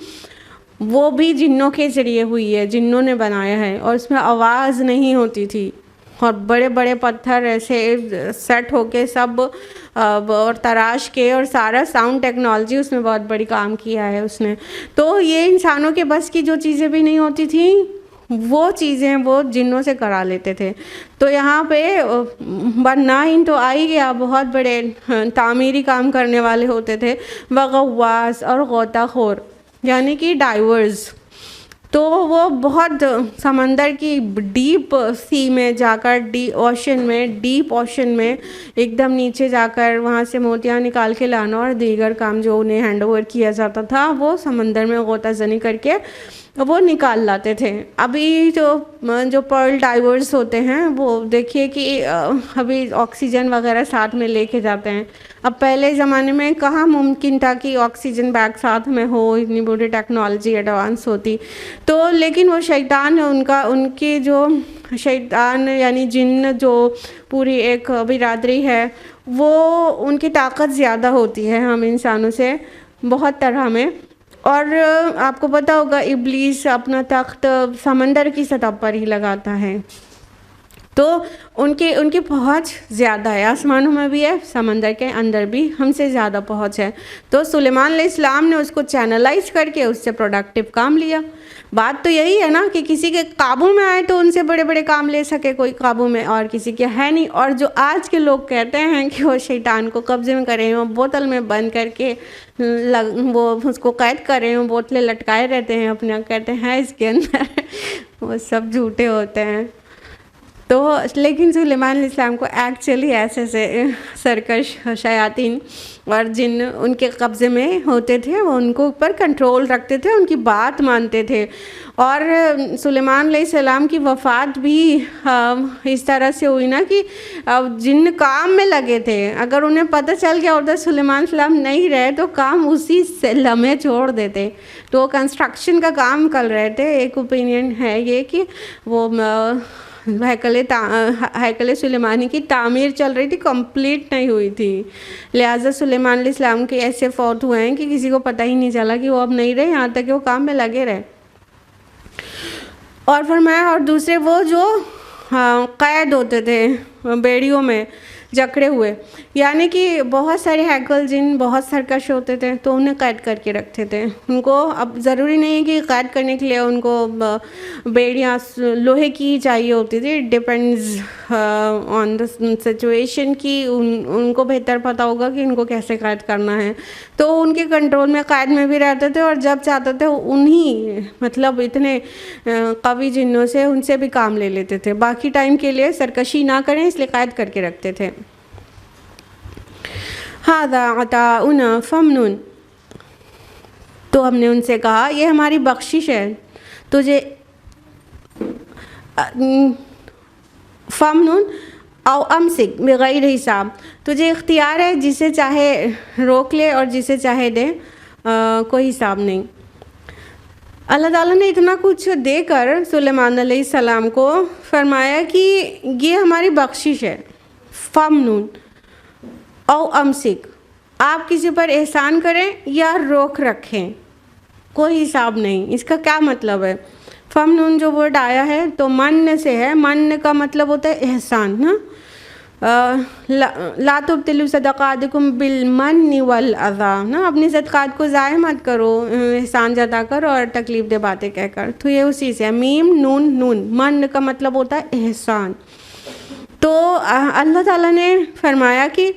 وہ بھی جنوں کے ذریعے ہوئی ہے، جنوں نے بنایا ہے، اور اس میں آواز نہیں ہوتی تھی، اور بڑے بڑے پتھر ایسے سیٹ ہو کے سب اور تراش کے، اور سارا ساؤنڈ ٹیکنالوجی اس میں بہت بڑی کام کیا ہے اس نے۔ تو یہ انسانوں کے بس کی جو چیزیں بھی نہیں ہوتی تھیں وہ چیزیں وہ جنوں سے کرا لیتے تھے۔ تو یہاں پہ بنائن تو آ ہی گیا، بہت بڑے تعمیری کام کرنے والے ہوتے تھے، وغواص اور غوطہ خور یعنی کہ ڈائیورز۔ تو وہ بہت سمندر کی ڈیپ سی میں جا کر، ڈیپ اوشن میں ایک دم نیچے جا کر وہاں سے موتیاں نکال کے لانا، اور دیگر کام جو انہیں ہینڈ اوور کیا جاتا تھا وہ سمندر میں غوطہ زنی کر کے وہ نکال لاتے تھے۔ ابھی جو پرل ڈائیورز ہوتے ہیں وہ دیکھیے کہ ابھی آکسیجن وغیرہ ساتھ میں لے کے جاتے ہیں۔ اب پہلے زمانے میں کہاں ممکن تھا کہ آکسیجن بیگ ساتھ میں ہو، اتنی بڑی ٹیکنالوجی ایڈوانس ہوتی، تو لیکن وہ شیطان ان کی جو شیطان یعنی جن جو پوری ایک برادری ہے، وہ ان کی طاقت زیادہ ہوتی ہے ہم انسانوں سے بہت طرح میں۔ اور آپ کو پتہ ہوگا ابلیس اپنا تخت سمندر کی سطح پر ہی لگاتا ہے، تو ان کی پہنچ زیادہ ہے، آسمانوں میں بھی ہے، سمندر کے اندر بھی ہم سے زیادہ پہنچ ہے۔ تو سلیمان علیہ السلام نے اس کو چینلائز کر کے اس سے پروڈکٹیو کام لیا۔ بات تو یہی ہے نا کہ کسی کے قابو میں آئے تو ان سے بڑے بڑے کام لے سکے، کوئی قابو میں اور کسی کے ہے نہیں۔ اور جو آج کے لوگ کہتے ہیں کہ وہ شیطان کو قبضے میں کرے ہیں، وہ بوتل میں بند کر کے وہ اس کو قید کرے ہیں، بوتلیں لٹکائے رہتے ہیں اپنا، کہتے ہیں اس کے اندر، وہ سب جھوٹے ہوتے ہیں۔ تو لیکن سلیمان علیہ السلام کو ایکچولی ایسے سرکش شیاطین اور جن ان کے قبضے میں ہوتے تھے، وہ ان کو اوپر کنٹرول رکھتے تھے، ان کی بات مانتے تھے۔ اور سلیمان علیہ السلام کی وفات بھی اس طرح سے ہوئی نا کہ جن کام میں لگے تھے، اگر انہیں پتہ چل گیا ادھر سلیمان علیہ السلام نہیں رہے تو کام اسی سے لمحے چھوڑ دیتے۔ تو کنسٹرکشن کا کام کر رہے تھے، ایک اوپینین ہے یہ کہ وہ ہیکل سلیمانی کی تعمیر چل رہی تھی، کمپلیٹ نہیں ہوئی تھی، لہٰذا سلیمان علیہ السلام کے ایسے فوت ہوئے ہیں کہ کسی کو پتہ ہی نہیں چلا کہ وہ اب نہیں رہے، یہاں تک کہ وہ کام میں لگے رہے۔ اور فرمایا اور دوسرے وہ جو قید ہوتے تھے بیڑیوں میں جکڑے ہوئے، یعنی کہ بہت سارے ہیکل جن بہت سرکش ہوتے تھے تو انہیں قید کر کے رکھتے تھے۔ ان کو اب ضروری نہیں کہ قید کرنے کے لیے ان کو بیڑیاں لوہے کی چاہیے ہوتی تھی، ڈپینڈز آن دا سچویشن کی ان کو بہتر پتہ ہوگا کہ ان کو کیسے قید کرنا ہے، تو ان کے کنٹرول میں قید میں بھی رہتے تھے، اور جب چاہتے تھے انہی مطلب اتنے قوی جنوں سے ان سے بھی کام لے لیتے تھے، باقی ٹائم کے لیے سرکشی نہ کریں اس لیے قید کر کے رکھتے تھے۔ ھذا عطاؤنا فمنن، تو ہم نے ان سے کہا یہ ہماری بخشش ہے تجھے، فمنن او امسک بغیر حساب، تجھے اختیار ہے جسے چاہے روک لے اور جسے چاہے دے، کوئی حساب نہیں۔ اللہ تعالیٰ نے اتنا کچھ دے کر سلیمان علیہ السلام کو فرمایا کہ یہ ہماری بخشش ہے، فمنون او امسک، آپ کسی پر احسان کریں یا روک رکھیں، کوئی حساب نہیں۔ اس کا کیا مطلب ہے؟ فمنون جو ورڈ آیا ہے تو من سے ہے، من کا مطلب ہوتا ہے احسان، نا، لا تبطلوا صدقاتکم بالمن والاذی، نا، اپنی صدقات کو ضائع مت کرو احسان جتا کر اور تکلیف دہ باتیں کہہ کر، تو یہ اسی سے ہے، میم نون نون، من کا مطلب ہوتا ہے احسان۔ تو اللہ تعالیٰ نے فرمایا کہ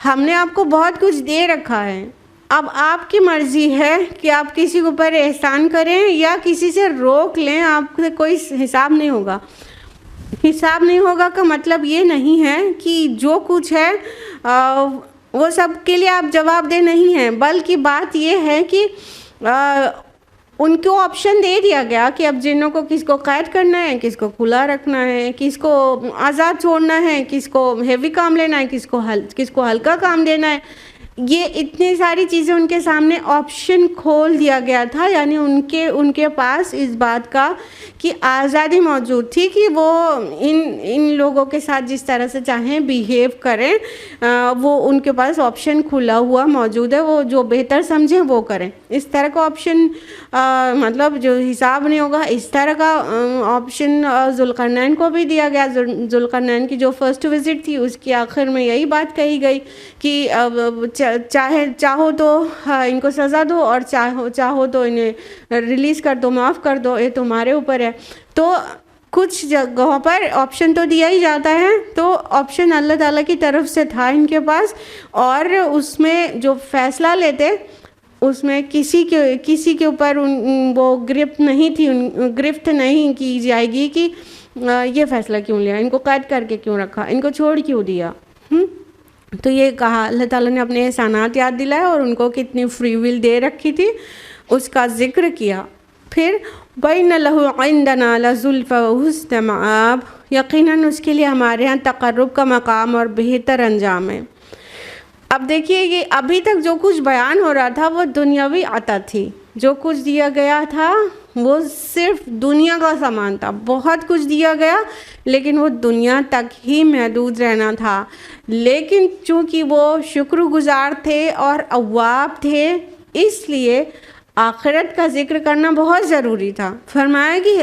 ہم نے آپ کو بہت کچھ دے رکھا ہے، اب آپ کی مرضی ہے کہ آپ کسی کے اوپر احسان کریں یا کسی سے روک لیں، آپ سے کوئی حساب نہیں ہوگا۔ حساب نہیں ہوگا کا مطلب یہ نہیں ہے کہ جو کچھ ہے وہ سب کے لیے آپ جواب دہ نہیں ہیں، بلکہ بات یہ ہے کہ ان کو آپشن دے دیا گیا کہ اب جنوں کو کس کو قید کرنا ہے، کس کو کھلا رکھنا ہے، کس کو آزاد چھوڑنا ہے، کس کو ہیوی کام لینا ہے، کس کو ہلکا کام دینا ہے۔ یہ اتنی ساری چیزیں ان کے سامنے آپشن کھول دیا گیا تھا، یعنی ان کے پاس اس بات کا کہ آزادی موجود تھی کہ وہ ان لوگوں کے ساتھ جس طرح سے چاہیں بیہیو کریں، وہ ان کے پاس آپشن کھلا ہوا موجود ہے، وہ جو بہتر سمجھیں وہ کریں۔ اس طرح کا آپشن مطلب جو حساب نہیں ہوگا، اس طرح کا آپشن ذوالقرنین کو بھی دیا گیا۔ ذوالقرنین کی جو فرسٹ وزٹ تھی اس کے آخر میں یہی بات کہی گئی کہ چاہو تو ان کو سزا دو اور چاہو تو انہیں ریلیز کر دو، معاف کر دو، یہ تمہارے اوپر ہے۔ تو کچھ جگہوں پر آپشن تو دیا ہی جاتا ہے، تو آپشن اللہ تعالیٰ کی طرف سے تھا ان کے پاس، اور اس میں جو فیصلہ لیتے اس میں کسی کے اوپر وہ گرفت نہیں کی جائے گی کہ یہ فیصلہ کیوں لیا، ان کو قید کر کے کیوں رکھا، ان کو چھوڑ کیوں دیا۔ تو یہ کہا اللہ تعالیٰ نے اپنے احسانات یاد دلائے اور ان کو کتنی فری ول دے رکھی تھی اس کا ذکر کیا۔ پھر وَإِنَّ لَهُ عِندَنَا لَزُلْفَى وَحُسْنَ مَآبٍ، یقیناً اس کے لیے ہمارے ہاں تقرب کا مقام اور بہتر انجام ہے۔ اب دیکھیے یہ ابھی تک جو کچھ بیان ہو رہا تھا وہ دنیاوی عطا تھی، جو کچھ دیا گیا تھا وہ صرف دنیا کا سامان تھا، بہت کچھ دیا گیا لیکن وہ دنیا تک ہی محدود رہنا تھا۔ لیکن چونکہ وہ شکر گزار تھے اور اواب تھے، اس لیے آخرت کا ذکر کرنا بہت ضروری تھا۔ فرمایا کہ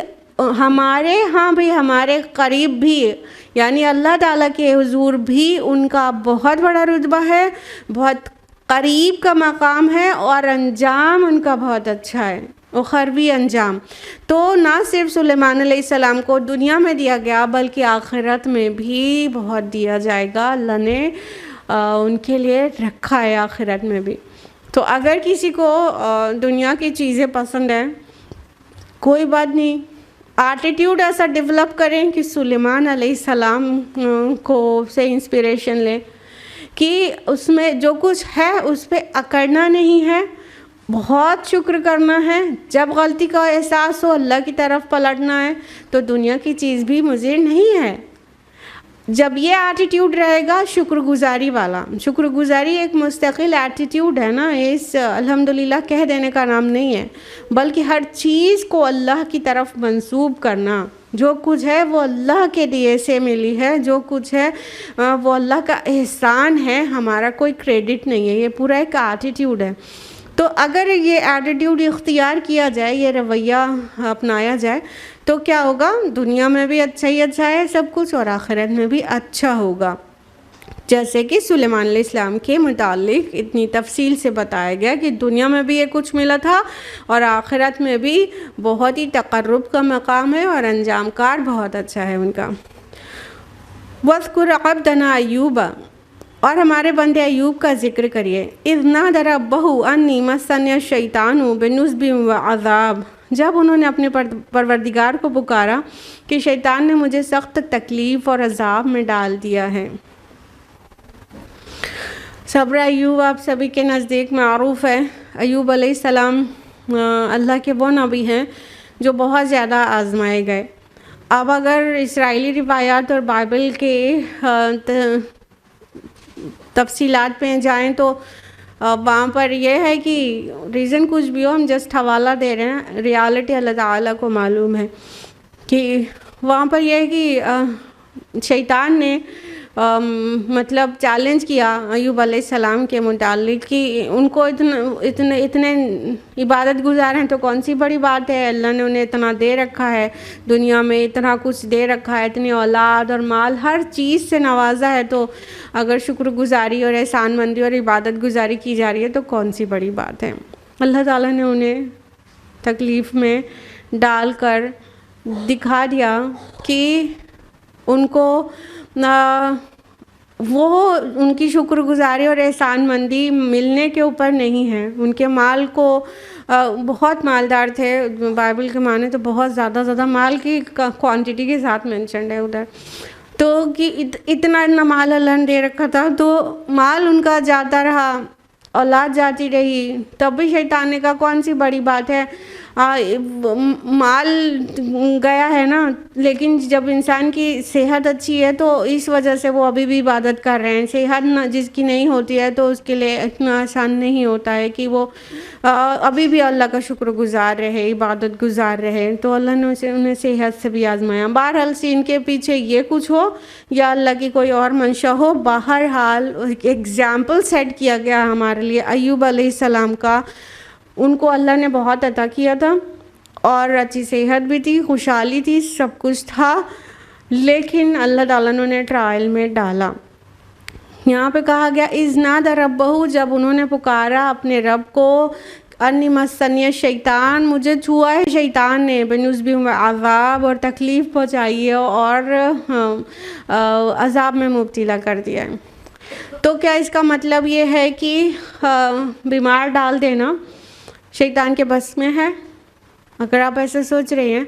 ہمارے ہاں بھی، ہمارے قریب بھی، یعنی اللہ تعالیٰ کے حضور بھی ان کا بہت بڑا رتبہ ہے، بہت قریب کا مقام ہے، اور انجام ان کا بہت اچھا ہے، اخروی انجام۔ تو نہ صرف سلیمان علیہ السلام کو دنیا میں دیا گیا بلکہ آخرت میں بھی بہت دیا جائے گا، اللہ نے ان کے لیے رکھا ہے آخرت میں بھی۔ تو اگر کسی کو دنیا کی چیزیں پسند ہیں، کوئی بات نہیں، ایٹیٹیوڈ ایسا ڈیولپ کریں کہ سلیمان علیہ السلام کو سے انسپریشن لیں کہ اس میں جو کچھ ہے اس پہ اکڑنا نہیں ہے، بہت شکر کرنا ہے، جب غلطی کا احساس ہو اللہ کی طرف پلٹنا ہے، تو دنیا کی چیز بھی مضر نہیں ہے۔ جب یہ ایٹیٹیوڈ رہے گا شکر گزاری والا، شکر گزاری ایک مستقل ایٹیٹیوڈ ہے نا، اس الحمدللہ کہہ دینے کا نام نہیں ہے، بلکہ ہر چیز کو اللہ کی طرف منسوب کرنا، جو کچھ ہے وہ اللہ کے دیے سے ملی ہے، جو کچھ ہے وہ اللہ کا احسان ہے، ہمارا کوئی کریڈٹ نہیں ہے، یہ پورا ایک ایٹیٹیوڈ ہے۔ تو اگر یہ ایٹیٹیوڈ اختیار کیا جائے، یہ رویہ اپنایا جائے، تو کیا ہوگا؟ دنیا میں بھی اچھا ہی اچھا ہے سب کچھ، اور آخرت میں بھی اچھا ہوگا۔ جیسے کہ سلیمان علیہ السلام کے متعلق اتنی تفصیل سے بتایا گیا کہ دنیا میں بھی یہ کچھ ملا تھا اور آخرت میں بھی بہت ہی تقرب کا مقام ہے اور انجام کار بہت اچھا ہے ان کا۔ وَاذْكُرْ عَبْدَنَا أَيُّوبَ، اور ہمارے بندے ایوب کا ذکر کریے۔ اِذْ نَادَىٰ رَبَّهُ أَنِّي مَسَّنِيَ الشَّيْطَانُ بِنُصْبٍ وَعَذَابٍ، جب انہوں نے اپنے پروردگار کو پکارا کہ شیطان نے مجھے سخت تکلیف اور عذاب میں ڈال دیا ہے۔ صبر ایوب آپ سبھی کے نزدیک معروف ہے۔ ایوب علیہ السلام اللہ کے وہ نبی ہیں جو بہت زیادہ آزمائے گئے، اب اگر اسرائیلی روایات اور بائبل کے تفصیلات پہ جائیں تو وہاں پر یہ ہے کہ ریزن کچھ بھی ہو، ہم جسٹ حوالہ دے رہے ہیں، ریالٹی اللہ تعالیٰ کو معلوم ہے کہ وہاں پر یہ ہے کہ شیطان نے مطلب چیلنج کیا ایوب علیہ السلام کے متعلق کہ ان کو اتنے عبادت گزار ہیں تو کون سی بڑی بات ہے، اللہ نے انہیں اتنا دے رکھا ہے، دنیا میں اتنا کچھ دے رکھا ہے، اتنی اولاد اور مال ہر چیز سے نوازا ہے، تو اگر شکر گزاری اور احسان مندی اور عبادت گزاری کی جا رہی ہے تو کون سی بڑی بات ہے۔ اللہ تعالیٰ نے انہیں تکلیف میں ڈال کر دکھا دیا کہ ان کو وہ ان کی شکر گزاری اور احسان مندی ملنے کے اوپر نہیں ہے، ان کے مال کو بہت مالدار تھے، بائبل کے معنی تو بہت زیادہ مال کی کوانٹٹی کے ساتھ مینشنڈ ہے ادھر، تو کہ اتنا مال اللہ نے دے رکھا تھا، تو مال ان کا جاتا رہا، اولاد جاتی رہی، تب بھی شیطان نے کہا کون سی بڑی بات ہے، مال گیا ہے نا، لیکن جب انسان کی صحت اچھی ہے تو اس وجہ سے وہ ابھی بھی عبادت کر رہے ہیں، صحت جس کی نہیں ہوتی ہے تو اس کے لیے اتنا آسان نہیں ہوتا ہے کہ وہ ابھی بھی اللہ کا شکر گزار رہے، عبادت گزار رہے، تو اللہ نے انہیں صحت سے بھی آزمایا۔ بہرحال ان کے پیچھے یہ کچھ ہو یا اللہ کی کوئی اور منشا ہو، بہرحال ایک ایگزامپل سیٹ کیا گیا ہمارے لیے ایوب علیہ السلام کا، ان کو اللہ نے بہت عطا کیا تھا اور اچھی صحت بھی تھی، خوشحالی تھی، سب کچھ تھا، لیکن اللہ تعالیٰ نے انہیں ٹرائل میں ڈالا۔ یہاں پہ کہا گیا اذ نادى ربہ، جب انہوں نے پکارا اپنے رب کو، انی مسنی الشیطان، مجھے چھوا ہے شیطان نے، بنصب عذاب، اور تکلیف پہنچائی ہے اور عذاب میں مبتلا کر دیا ہے۔ تو کیا اس کا مطلب یہ ہے کہ بیمار ڈال دینا شیطان کے بس میں ہے؟ اگر آپ ایسے سوچ رہے ہیں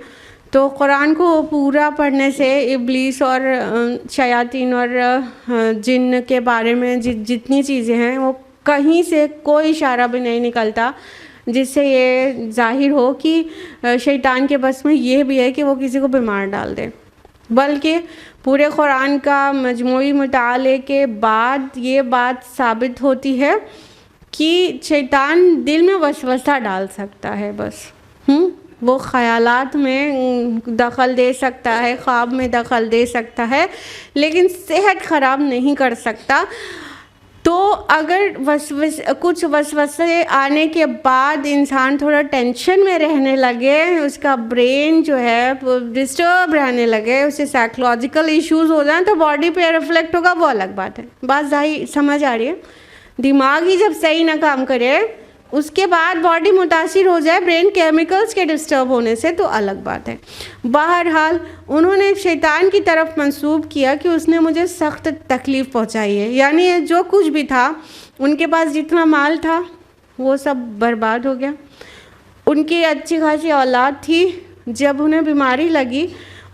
تو قرآن کو پورا پڑھنے سے ابلیس اور شیاطین اور جن کے بارے میں جتنی چیزیں ہیں وہ کہیں سے کوئی اشارہ بھی نہیں نکلتا جس سے یہ ظاہر ہو کہ شیطان کے بس میں یہ بھی ہے کہ وہ کسی کو بیمار ڈال دے، بلکہ پورے قرآن کا مجموعی مطالعے کے بعد یہ بات ثابت ہوتی ہے کہ شیطان دل میں وسوسہ ڈال سکتا ہے، بس وہ خیالات میں دخل دے سکتا ہے، خواب میں دخل دے سکتا ہے، لیکن صحت خراب نہیں کر سکتا۔ تو اگر کچھ وسوسے آنے کے بعد انسان تھوڑا ٹینشن میں رہنے لگے، اس کا برین جو ہے ڈسٹرب رہنے لگے، اسے سائیکولوجیکل ایشوز ہو جائیں تو باڈی پہ ریفلیکٹ ہوگا، وہ الگ بات ہے۔ بات ظاہر سمجھ آ رہی ہے؟ دماغ ہی جب صحیح نہ کام کرے، اس کے بعد باڈی متاثر ہو جائے برین کیمیکلز کے ڈسٹرب ہونے سے، تو الگ بات ہے۔ بہرحال انہوں نے شیطان کی طرف منسوب کیا کہ اس نے مجھے سخت تکلیف پہنچائی ہے، یعنی جو کچھ بھی تھا، ان کے پاس جتنا مال تھا وہ سب برباد ہو گیا، ان کی اچھی خاصی اولاد تھی، جب انہیں بیماری لگی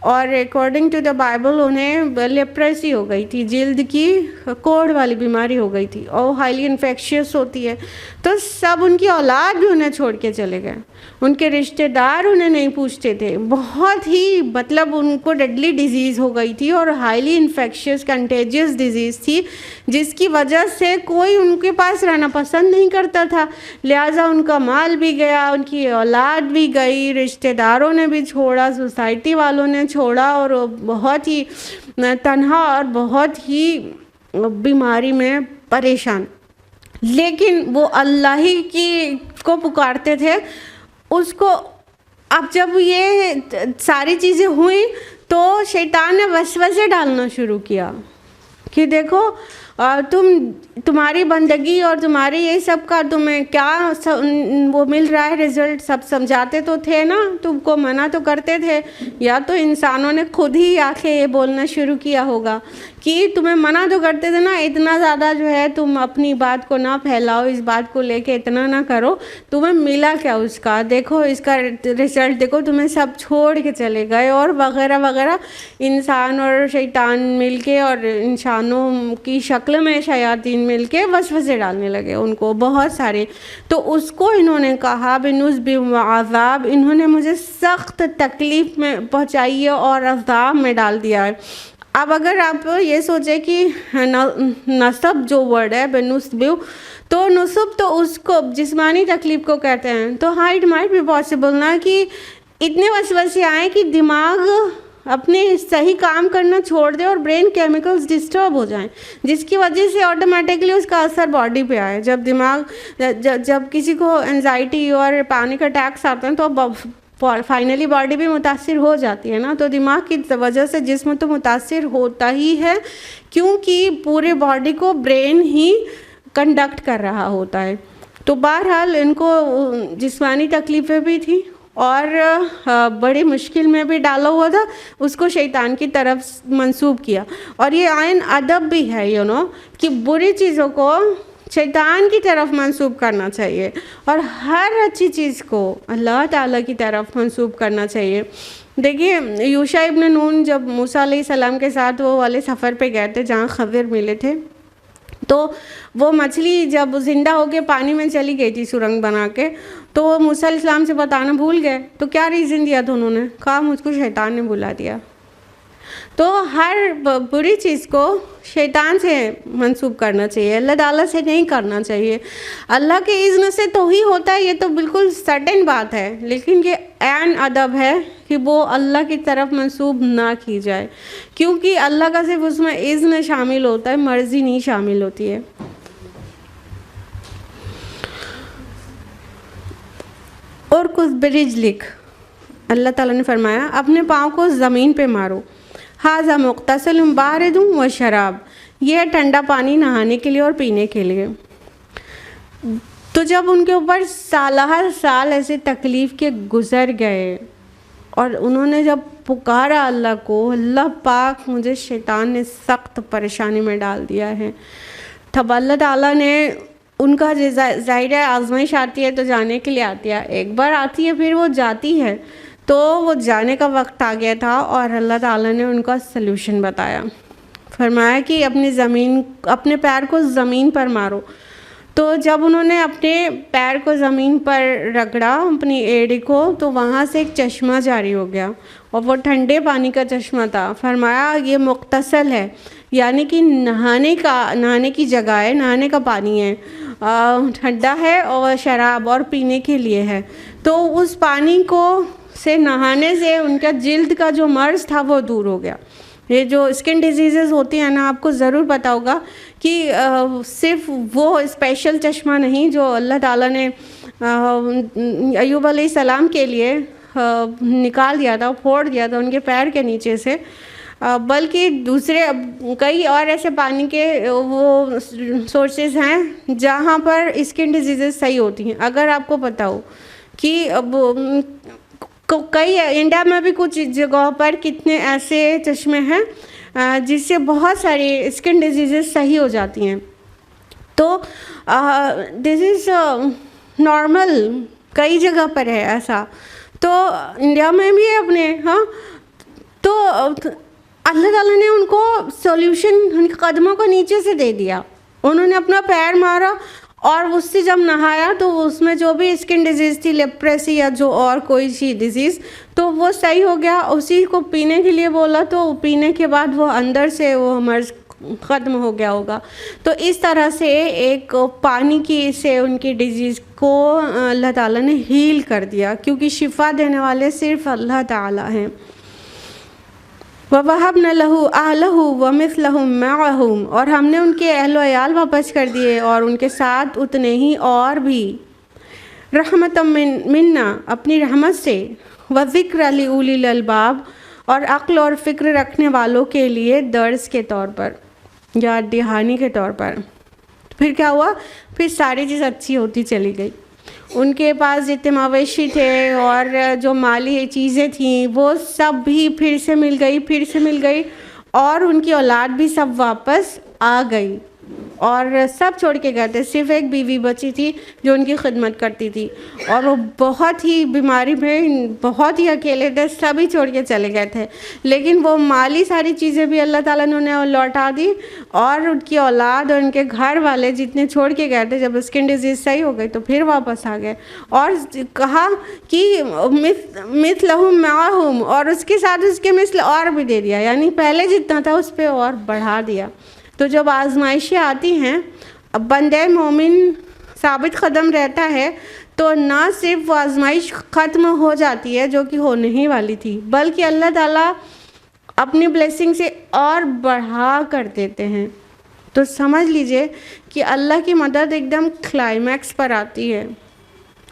اور اکارڈنگ ٹو دا بائبل انہیں لیپریسی ہو گئی تھی، جلد کی کوڑھ والی بیماری ہو گئی تھی اور ہائیلی انفیکشیس ہوتی ہے، تو سب ان کی اولاد بھی انہیں چھوڑ کے چلے گئے، ان کے رشتہ دار انہیں نہیں پوچھتے تھے، بہت ہی مطلب ان کو ڈیڈلی ڈیزیز ہو گئی تھی اور ہائیلی انفیکشیس کنٹیجیس ڈیزیز تھی، جس کی وجہ سے کوئی ان کے پاس رہنا پسند نہیں کرتا تھا، لہٰذا ان کا مال بھی گیا، ان کی اولاد بھی گئی، رشتہ داروں نے بھی چھوڑا، سوسائٹی والوں نے چھوڑا، اور بہت ہی تنہا اور بہت ہی بیماری میں پریشان، لیکن وہ اللہ ہی کی کو پکارتے تھے اس کو۔ اب جب یہ ساری چیزیں ہوئیں تو شیطان نے وسوسے ڈالنا شروع کیا کہ دیکھو تمہاری بندگی اور تمہاری یہ سب کا تمہیں کیا وہ مل رہا ہے رزلٹ، سب سمجھاتے تو تھے نا، تم کو منع تو کرتے تھے، یا تو انسانوں نے خود ہی آ کے یہ بولنا شروع کیا ہوگا کہ تمہیں منع تو کرتے تھے نا، اتنا زیادہ جو ہے تم اپنی بات کو نہ پھیلاؤ، اس بات کو لے کے اتنا نہ کرو، تمہیں ملا کیا اس کا، دیکھو اس کا رزلٹ دیکھو، تمہیں سب چھوڑ کے چلے گئے، اور وغیرہ وغیرہ۔ انسان اور شیطان مل کے اور انسانوں کی شکل عقل میں شیاطین مل کے وسوسے ڈالنے لگے ان کو بہت سارے. تو اس کو انہوں نے کہا بنصب وعذاب، انہوں نے مجھے سخت تکلیف میں پہنچائی ہے اور عذاب میں ڈال دیا ہے. اب اگر آپ یہ سوچیں کہ نصب جو ورڈ ہے بنصب، تو نصب تو اس کو جسمانی تکلیف کو کہتے ہیں. تو ہاں اٹ مائٹ بی پاسبل نا کہ اتنے وسوسے آئیں کہ دماغ اپنے صحیح کام کرنا چھوڑ دے اور برین کیمیکلز ڈسٹرب ہو جائیں، جس کی وجہ سے آٹومیٹکلی اس کا اثر باڈی پہ آئے. جب دماغ جب کسی کو انزائٹی اور پینک اٹیکس آتے ہیں تو فائنلی باڈی بھی متاثر ہو جاتی ہے نا. تو دماغ کی وجہ سے جسم تو متاثر ہوتا ہی ہے، کیونکہ پورے باڈی کو برین ہی کنڈکٹ کر رہا ہوتا ہے. تو بہرحال ان کو جسمانی تکلیفیں بھی تھیں اور بڑی مشکل میں بھی ڈالا ہوا تھا، اس کو شیطان کی طرف منسوب کیا. اور یہ عین ادب بھی ہے کہ بری چیزوں کو شیطان کی طرف منسوب کرنا چاہیے اور ہر اچھی چیز کو اللہ تعالیٰ کی طرف منسوب کرنا چاہیے. دیکھیے یوشع ابن نون جب موسیٰ علیہ السلام کے ساتھ وہ والے سفر پہ گئے تھے جہاں خضر ملے تھے، تو وہ مچھلی جب زندہ ہو کے پانی میں چلی گئی تھی سرنگ بنا کے، تو وہ موسیٰ علیہ السلام سے بتانا بھول گئے. تو کیا ریزن دیا تھا انہوں نے؟ کہا مجھ کو شیطان نے بلا دیا. تو ہر بری چیز کو شیطان سے منسوب کرنا چاہیے، اللہ تعالیٰ سے نہیں کرنا چاہیے. اللہ کے اذن سے تو ہی ہوتا ہے، یہ تو بالکل سرٹن بات ہے، لیکن یہ عین ادب ہے کہ وہ اللہ کی طرف منسوب نہ کی جائے، کیونکہ اللہ کا صرف اس میں اذن شامل ہوتا ہے، مرضی نہیں شامل ہوتی ہے. اور کچھ برجلک، اللہ تعالیٰ نے فرمایا اپنے پاؤں کو زمین پہ مارو. ھذا مغتسل بارد و شراب، یہ ٹھنڈا پانی نہانے کے لیے اور پینے کے لیے. تو جب ان کے اوپر سالہ سال ایسے تکلیف کے گزر گئے اور انہوں نے جب پکارا اللہ کو، اللہ پاک مجھے شیطان نے سخت پریشانی میں ڈال دیا ہے. تب اللہ تعالیٰ نے ان کا ظاہر ہے آزمائش آتی ہے تو جانے کے لیے آتی ہے، ایک بار آتی ہے پھر وہ جاتی ہے. تو وہ جانے کا وقت آ گیا تھا اور اللہ تعالیٰ نے ان کا سلوشن بتایا. فرمایا کہ اپنے پیر کو زمین پر مارو. تو جب انہوں نے اپنے پیر کو زمین پر رگڑا، اپنی ایڑی کو، تو وہاں سے ایک چشمہ جاری ہو گیا اور وہ ٹھنڈے پانی کا چشمہ تھا. فرمایا یہ مغتسل ہے، یعنی کہ نہانے کی جگہ ہے، نہانے کا پانی ہے، ٹھنڈا ہے اور شراب اور پینے کے لیے ہے. تو اس پانی کو سے نہانے سے ان کا جلد کا جو مرض تھا وہ دور ہو گیا. یہ جو اسکن ڈیزیزز ہوتی ہیں نا، آپ کو ضرور پتہ ہوگا کہ صرف وہ اسپیشل چشمہ نہیں جو اللہ تعالیٰ نے ایوب علیہ السلام کے لیے نکال دیا تھا، پھوڑ دیا تھا ان کے پیر کے نیچے سے، بلکہ دوسرے کئی اور ایسے پانی کے وہ سورسز ہیں جہاں پر اسکن ڈیزیزز صحیح ہوتی ہیں. اگر آپ کو پتہ ہو کہ اب کئی انڈیا میں بھی کچھ جگہوں پر کتنے ایسے چشمے ہیں جس سے بہت ساری اسکن ڈیزیزز صحیح ہو جاتی ہیں. تو دس از نارمل، کئی جگہ پر ہے ایسا. تو انڈیا میں بھی ہے اپنے. تو اللہ تعالیٰ نے ان کو سولوشن ان کے قدموں کو نیچے سے دے دیا. انہوں نے اپنا پیر مارا اور اس سے جب نہایا تو اس میں جو بھی اسکن ڈیزیز تھی، لیپریسی یا جو اور کوئی سی ڈیزیز، تو وہ صحیح ہو گیا. اسی کو پینے کے لیے بولا تو پینے کے بعد وہ اندر سے وہ مرض ختم ہو گیا ہوگا. تو اس طرح سے ایک پانی کی سے ان کی ڈیزیز کو اللہ تعالیٰ نے ہیل کر دیا، کیونکہ شفا دینے والے صرف اللہ تعالیٰ ہیں. وَوَهَبْنَا لَهُ أَهْلَهُ وَمِثْلَهُمْ مَعَهُمْ، اور ہم نے ان کے اہل و عیال واپس کر دیے اور ان کے ساتھ اتنے ہی اور بھی، رحمتم منا، اپنی رحمت سے، وَذِكْرَ لِأُولِي الْأَلْبَابِ، اور عقل اور فکر رکھنے والوں کے لیے درس کے طور پر یا دہانی کے طور پر. پھر کیا ہوا؟ پھر ساری چیز اچھی ہوتی چلی گئی. ان کے پاس جتنے مویشی تھے اور جو مالی چیزیں تھیں وہ سب بھی پھر سے مل گئی اور ان کی اولاد بھی سب واپس آ گئی. اور سب چھوڑ کے گئے تھے، صرف ایک بیوی بچی تھی جو ان کی خدمت کرتی تھی، اور وہ بہت ہی بیماری میں بہت ہی اکیلے تھے، سبھی چھوڑ کے چلے گئے تھے، لیکن وہ مالی ساری چیزیں بھی اللہ تعالیٰ نے انہیں لوٹا دی، اور ان کی اولاد اور ان کے گھر والے جتنے چھوڑ کے گئے تھے، جب اسکن ڈیزیز صحیح ہو گئی تو پھر واپس آ گئے، اور کہا کہ مثلہم معہم، اور اس کے ساتھ اس کے مثل اور بھی دے دیا، یعنی پہلے جتنا تھا اس پہ اور بڑھا دیا۔ تو جب آزمائشیں آتی ہیں، اب بندہ مومن ثابت قدم رہتا ہے تو نہ صرف وہ آزمائش ختم ہو جاتی ہے جو کہ ہونے ہی والی تھی، بلکہ اللہ تعالیٰ اپنی بلیسنگ سے اور بڑھا کر دیتے ہیں۔ تو سمجھ لیجئے کہ اللہ کی مدد ایک دم کلائمیکس پر آتی ہے۔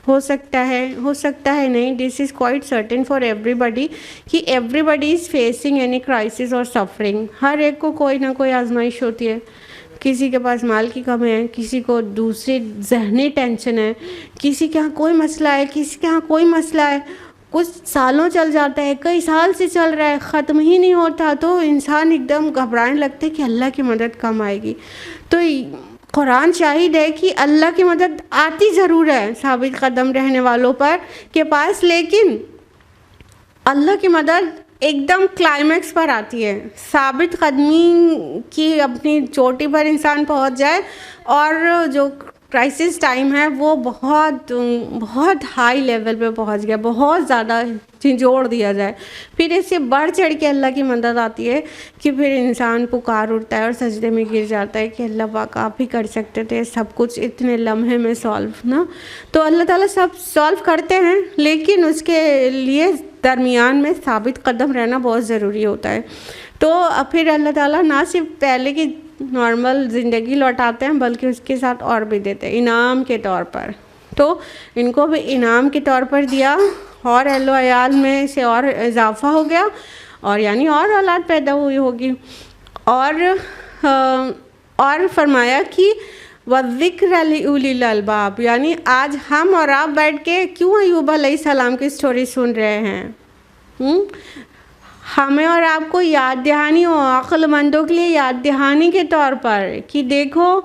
ہو سکتا ہے نہیں، this is quite certain for everybody کہ everybody is facing any crisis اور سفرنگ۔ ہر ایک کو کوئی نہ کوئی آزمائش ہوتی ہے، کسی کے پاس مال کی کمی ہے، کسی کو دوسری ذہنی ٹینشن ہے، کسی کے ہاں کوئی مسئلہ ہے، کسی کے ہاں کوئی مسئلہ ہے، کچھ سالوں چل جاتا ہے، کئی سال سے چل رہا ہے، ختم ہی نہیں ہوتا، تو انسان ایک دم گھبرانے لگتا ہے کہ اللہ کی مدد کم آئے گی۔ تو قرآن شاہد ہے کہ اللہ کی مدد آتی ضرور ہے ثابت قدم رہنے والوں پر کے پاس، لیکن اللہ کی مدد ایک دم کلائمیکس پر آتی ہے، ثابت قدمی کی اپنی چوٹی پر انسان پہنچ جائے، اور جو کرائسس ٹائم ہے وہ بہت بہت ہائی لیول پہ پہنچ گیا، بہت زیادہ جھنجھوڑ دیا جائے، پھر اس سے بڑھ چڑھ کے اللہ کی مدد آتی ہے کہ پھر انسان پکار اٹھتا ہے اور سجدے میں گر جاتا ہے کہ اللہ پاک آپ ہی کر سکتے تھے سب کچھ اتنے لمحے میں سالو نا۔ تو اللہ تعالیٰ سب سالو کرتے ہیں، لیکن اس کے لیے درمیان میں ثابت قدم رہنا بہت ضروری ہوتا ہے۔ تو پھر اللہ تعالیٰ نہ صرف پہلے کی نارمل زندگی لوٹاتے ہیں بلکہ اس کے ساتھ اور بھی دیتے ہیں انعام کے طور پر۔ تو ان کو بھی انعام کے طور پر دیا، اور اہل و عیال میں سے اور اضافہ ہو گیا، اور یعنی اور اولاد پیدا ہوئی ہوگی، اور فرمایا کہ وَالذِّكْرَ لِأُولِي الْأَلْبَابِ، یعنی آج ہم اور آپ بیٹھ کے کیوں ایوب علیہ السلام کی سٹوری سن رہے ہیں؟ ہمیں اور آپ کو یاد دہانی ہو، عقل مندوں کے لیے یاد دہانی کے طور پر کہ دیکھو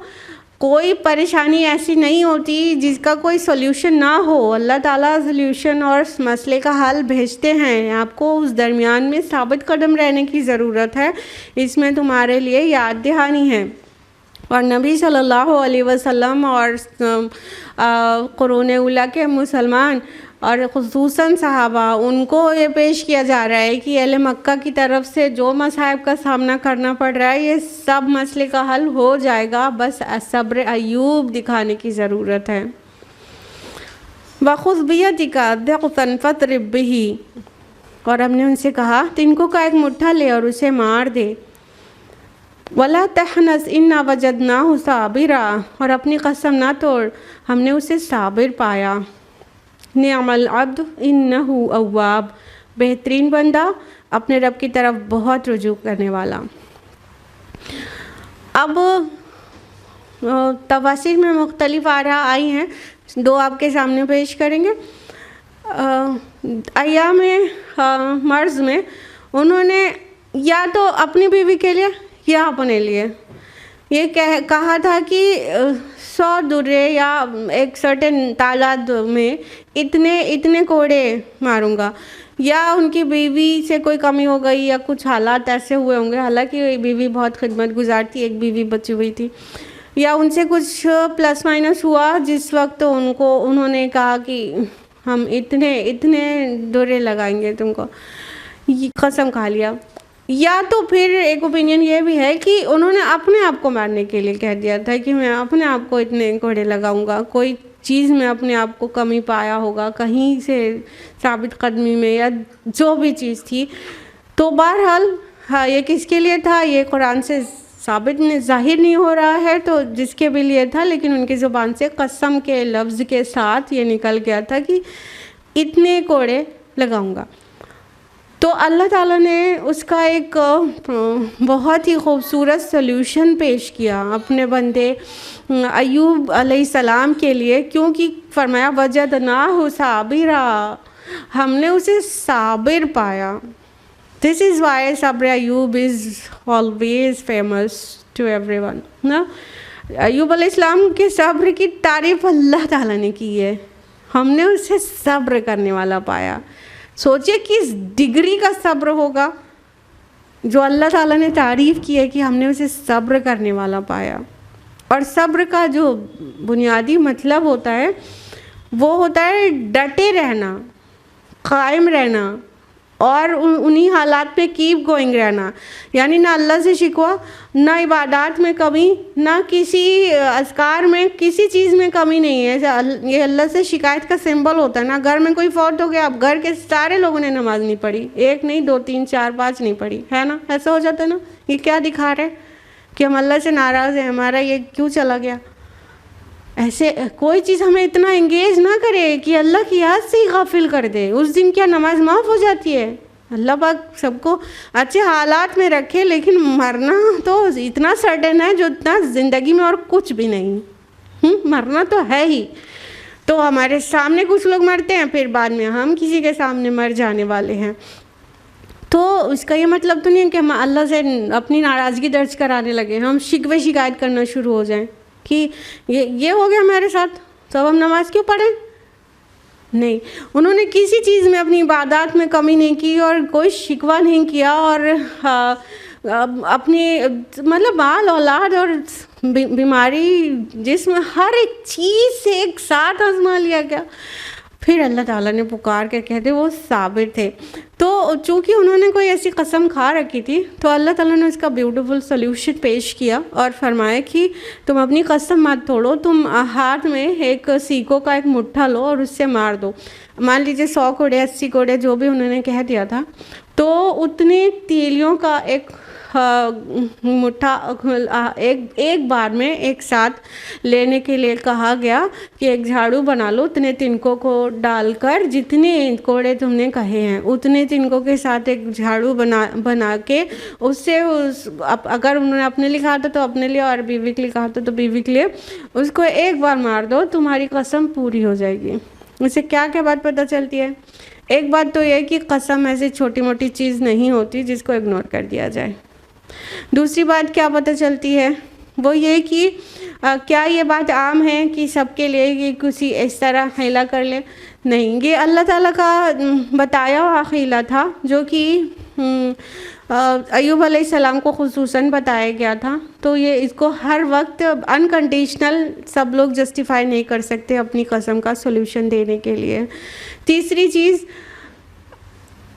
کوئی پریشانی ایسی نہیں ہوتی جس کا کوئی سولوشن نہ ہو، اللہ تعالیٰ سولوشن اور مسئلے کا حل بھیجتے ہیں، آپ کو اس درمیان میں ثابت قدم رہنے کی ضرورت ہے، اس میں تمہارے لیے یاد دہانی ہے۔ اور نبی صلی اللہ علیہ وسلم اور قرون اولیٰ کے مسلمان اور خصوصاً صحابہ، ان کو یہ پیش کیا جا رہا ہے کہ اہل مکہ کی طرف سے جو مصائب کا سامنا کرنا پڑ رہا ہے یہ سب مسئلے کا حل ہو جائے گا، بس صبر ایوب دکھانے کی ضرورت ہے۔ وَخُذْ بِيَدِكَ ضِغْثًا فَاضْرِب بِهِ، اور ہم نے ان سے کہا تنکوں کا ایک مٹھا لے اور اسے مار دے، وَلَا تَحْنَثْ إِنَّا وَجَدْنَاهُ صَابِرًا، اور اپنی قسم نہ توڑ، ہم نے اسے صابر پایا۔ نعم العبد انہ اواب، بہترین بندہ، اپنے رب کی طرف بہت رجوع کرنے والا۔ اب تفاسیر میں مختلف آراء آئی ہیں، دو آپ کے سامنے پیش کریں گے۔ ایام مرض میں انہوں نے یا تو اپنی بیوی کے لیے یا اپنے لیے یہ کہا تھا کہ 100 درے یا ایک سرٹن تعداد میں اتنے کوڑے ماروں گا، یا ان کی بیوی سے کوئی کمی ہو گئی یا کچھ حالات ایسے ہوئے ہوں گے، حالانکہ بیوی بہت خدمت گزار تھی، ایک بیوی بچی ہوئی تھی، یا ان سے کچھ پلس مائنس ہوا جس وقت انہوں نے کہا کہ ہم اتنے درے لگائیں گے تم کو، قسم کھا لیا۔ یا تو پھر ایک اوپینین یہ بھی ہے کہ انہوں نے اپنے آپ کو مارنے کے لیے کہہ دیا تھا کہ میں اپنے آپ کو اتنے کوڑے لگاؤں گا، کوئی چیز میں اپنے آپ کو کمی پایا ہوگا کہیں سے ثابت قدمی میں یا جو بھی چیز تھی۔ تو بہرحال یہ کس کے لیے تھا یہ قرآن سے ثابت ظاہر نہیں ہو رہا ہے، تو جس کے بھی لیے تھا، لیکن ان کی زبان سے قسم کے لفظ کے ساتھ یہ نکل گیا تھا کہ اتنے کوڑے لگاؤں گا۔ تو اللہ تعالیٰ نے اس کا ایک بہت ہی خوبصورت سلیوشن پیش کیا اپنے بندے ایوب علیہ السلام کے لیے، کیونکہ فرمایا وجدناہ صابرا، ہم نے اسے صابر پایا۔ This is why صبر Ayub is always famous to everyone. Ayub علیہ السلام کے صبر کی تعریف اللہ تعالیٰ نے کی ہے، ہم نے اسے صبر کرنے والا پایا. سوچے کس ڈگری کا صبر ہوگا جو اللہ تعالیٰ نے تعریف کی ہے کہ ہم نے اسے صبر کرنے والا پایا. اور صبر کا جو بنیادی مطلب ہوتا ہے وہ ہوتا ہے ڈٹے رہنا، قائم رہنا، اور انہی حالات پہ کیپ گوئنگ رہنا. یعنی نہ اللہ سے شکوہ، نہ عبادات میں کمی، نہ کسی اذکار میں، کسی چیز میں کمی نہیں ہے. یہ اللہ سے شکایت کا سمبل ہوتا ہے نا. گھر میں کوئی فوت ہو گیا، اب گھر کے سارے لوگوں نے نماز نہیں پڑھی، ایک نہیں، 2 3 4 5 نہیں پڑھی، ہے نا. ایسا ہو جاتا ہے نا. یہ کیا دکھا رہے کہ ہم اللہ سے ناراض ہیں، ہمارا یہ کیوں چلا گیا. ایسے کوئی چیز ہمیں اتنا انگیج نہ کرے کہ اللہ کی یاد سے ہی غافل کر دے. اس دن کیا نماز معاف ہو جاتی ہے. اللہ پاک سب کو اچھے حالات میں رکھے، لیکن مرنا تو اتنا سرٹن ہے جو اتنا زندگی میں اور کچھ بھی نہیں. مرنا تو ہے ہی. تو ہمارے سامنے کچھ لوگ مرتے ہیں، پھر بعد میں ہم کسی کے سامنے مر جانے والے ہیں. تو اس کا یہ مطلب تو نہیں ہے کہ ہم اللہ سے اپنی ناراضگی درج کرانے لگے، ہم شکوے شکایت کرنا شروع ہو جائیں کہ یہ ہو گیا ہمارے ساتھ تو اب ہم نماز کیوں پڑھیں. نہیں، انہوں نے کسی چیز میں اپنی عبادات میں کمی نہیں کی اور کوئی شکوہ نہیں کیا، اور اپنی مطلب مال اولاد اور بیماری جسم ہر ایک چیز سے ایک ساتھ آزما لیا گیا. پھر اللہ تعالیٰ نے پکار کے کہتے وہ صابر تھے. تو چونکہ انہوں نے کوئی ایسی قسم کھا رکھی تھی تو اللہ تعالیٰ نے اس کا بیوٹیفل سلیوشن پیش کیا اور فرمایا کہ تم اپنی قسم مت توڑو، تم ہاتھ میں ایک سیکوں کا ایک مٹھا لو اور اس سے مار دو. مان لیجیے 100 کوڑے 80 کوڑے جو بھی انہوں نے کہہ دیا تھا، تو اتنے تیلیوں کا ایک مٹھا ایک بار میں ایک ساتھ لینے کے لیے کہا گیا کہ ایک جھاڑو بنا لو، اتنے تنکوں کو ڈال کر جتنے کوڑے تم نے کہے ہیں اتنے تنکوں کے ساتھ ایک جھاڑو بنا کے اس سے اگر انہوں نے اپنے لیے کہا تھا تو اپنے لیے اور بیوی کے لیے کہا تھا تو بیوی کے لیے، اس کو ایک بار مار دو، تمہاری قسم پوری ہو جائے گی. اسے کیا کیا بات پتہ چلتی ہے؟ ایک بات تو یہ کہ قسم ایسی چھوٹی موٹی چیز نہیں ہوتی جس کو اگنور کر دیا جائے. دوسری بات کیا پتہ چلتی ہے؟ وہ یہ کہ کیا یہ بات عام ہے کہ سب کے لیے کہ کسی اس طرح حیلہ کر لے؟ نہیں، یہ اللہ تعالیٰ کا بتایا ہوا حیلہ تھا جو کہ ایوب علیہ السلام کو خصوصاً بتایا گیا تھا. تو یہ اس کو ہر وقت انکنڈیشنل سب لوگ جسٹیفائی نہیں کر سکتے اپنی قسم کا سولوشن دینے کے لیے. تیسری چیز،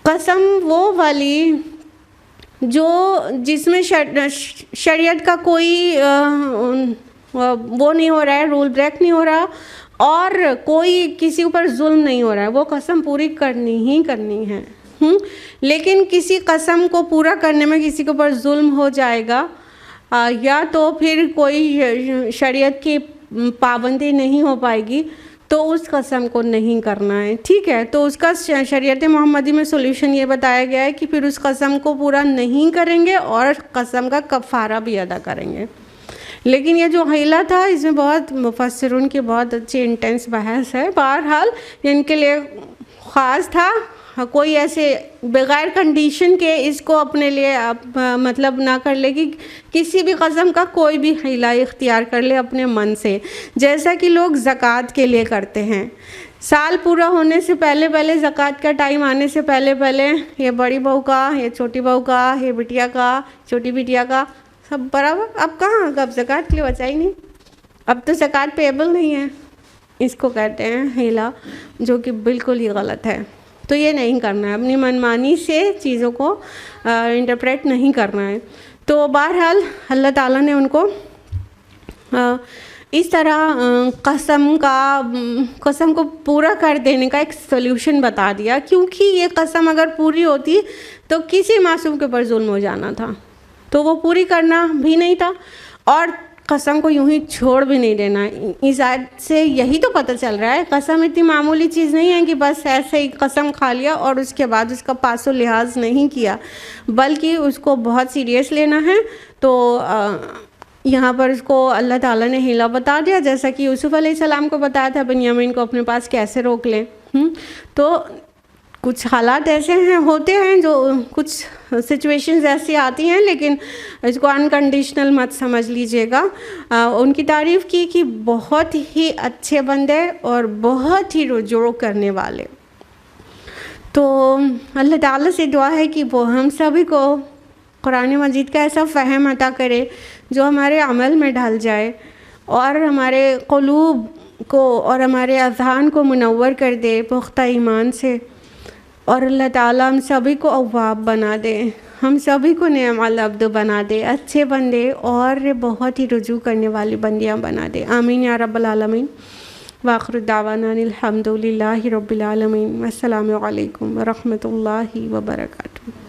قسم وہ والی جو جس میں شریعت کا کوئی وہ نہیں ہو رہا ہے، رول بریک نہیں ہو رہا اور کوئی کسی اوپر ظلم نہیں ہو رہا ہے، وہ قسم پوری کرنی ہی کرنی ہے. لیکن کسی قسم کو پورا کرنے میں کسی کے اوپر ظلم ہو جائے گا یا تو پھر کوئی شریعت کی پابندی نہیں ہو پائے گی تو اس قسم کو نہیں کرنا ہے. ٹھیک ہے، تو اس کا شریعت محمدی میں سولوشن یہ بتایا گیا ہے کہ پھر اس قسم کو پورا نہیں کریں گے اور قسم کا کفارہ بھی ادا کریں گے. لیکن یہ جو حیلہ تھا اس میں بہت مفسرون کی بہت اچھی انٹینس بحث ہے. بہرحال ان کے لیے خاص تھا، کوئی ایسے بغیر کنڈیشن کے اس کو اپنے لیے مطلب نہ کر لے کہ کسی بھی قسم کا کوئی بھی حیلہ اختیار کر لے اپنے من سے، جیسا کہ لوگ زکوٰۃ کے لیے کرتے ہیں. سال پورا ہونے سے پہلے زکوٰۃ کا ٹائم آنے سے پہلے یہ بڑی بہو کا، یہ چھوٹی بہو کا، یہ بٹیا کا، چھوٹی بٹیا کا، سب برابر. اب کہاں، اب زکوٰۃ کے لیے بچا ہی نہیں، اب تو زکوٰۃ پیبل نہیں ہے. اس کو کہتے ہیں حیلہ، جو کہ بالکل ہی غلط ہے. تو یہ نہیں کرنا ہے، اپنی منمانی سے چیزوں کو انٹرپریٹ نہیں کرنا ہے. تو بہرحال اللہ تعالیٰ نے ان کو اس طرح قسم کو پورا کر دینے کا ایک سولوشن بتا دیا، کیونکہ یہ قسم اگر پوری ہوتی تو کسی معصوم کے اوپر ظلم ہو جانا تھا، تو وہ پوری کرنا بھی نہیں تھا اور قسم کو یوں ہی چھوڑ بھی نہیں دینا. اس آیت سے یہی تو پتہ چل رہا ہے قسم اتنی معمولی چیز نہیں ہے کہ بس ایسے ہی قسم کھا لیا اور اس کے بعد اس کا پاس و لحاظ نہیں کیا، بلکہ اس کو بہت سیریس لینا ہے. تو یہاں پر اس کو اللہ تعالیٰ نے حیلہ بتا دیا، جیسا کہ یوسف علیہ السلام کو بتایا تھا بنیامین کو اپنے پاس کیسے روک لیں. تو کچھ حالات ایسے ہوتے ہیں جو کچھ سچویشنز ایسی آتی ہیں، لیکن اس کو انکنڈیشنل مت سمجھ لیجیے گا. ان کی تعریف کی کہ بہت ہی اچھے بندے اور بہت ہی رجوع کرنے والے. تو اللہ تعالیٰ سے دعا ہے کہ وہ ہم سبھی کو قرآن مجید کا ایسا فہم عطا کرے جو ہمارے عمل میں ڈھل جائے اور ہمارے قلوب کو اور ہمارے اذہان کو منور کر دے پختہ ایمان سے. اور اللہ تعالیٰ ہم سبھی کو اواب بنا دے، ہم سبھی کو نعم العبد بنا دے، اچھے بندے اور بہت ہی رجوع کرنے والی بندیاں بنا دے. آمین یا رب العالمین. وآخر دعوانا الحمد للہ رب العالمین. السلام علیکم ورحمۃ اللہ وبرکاتہ.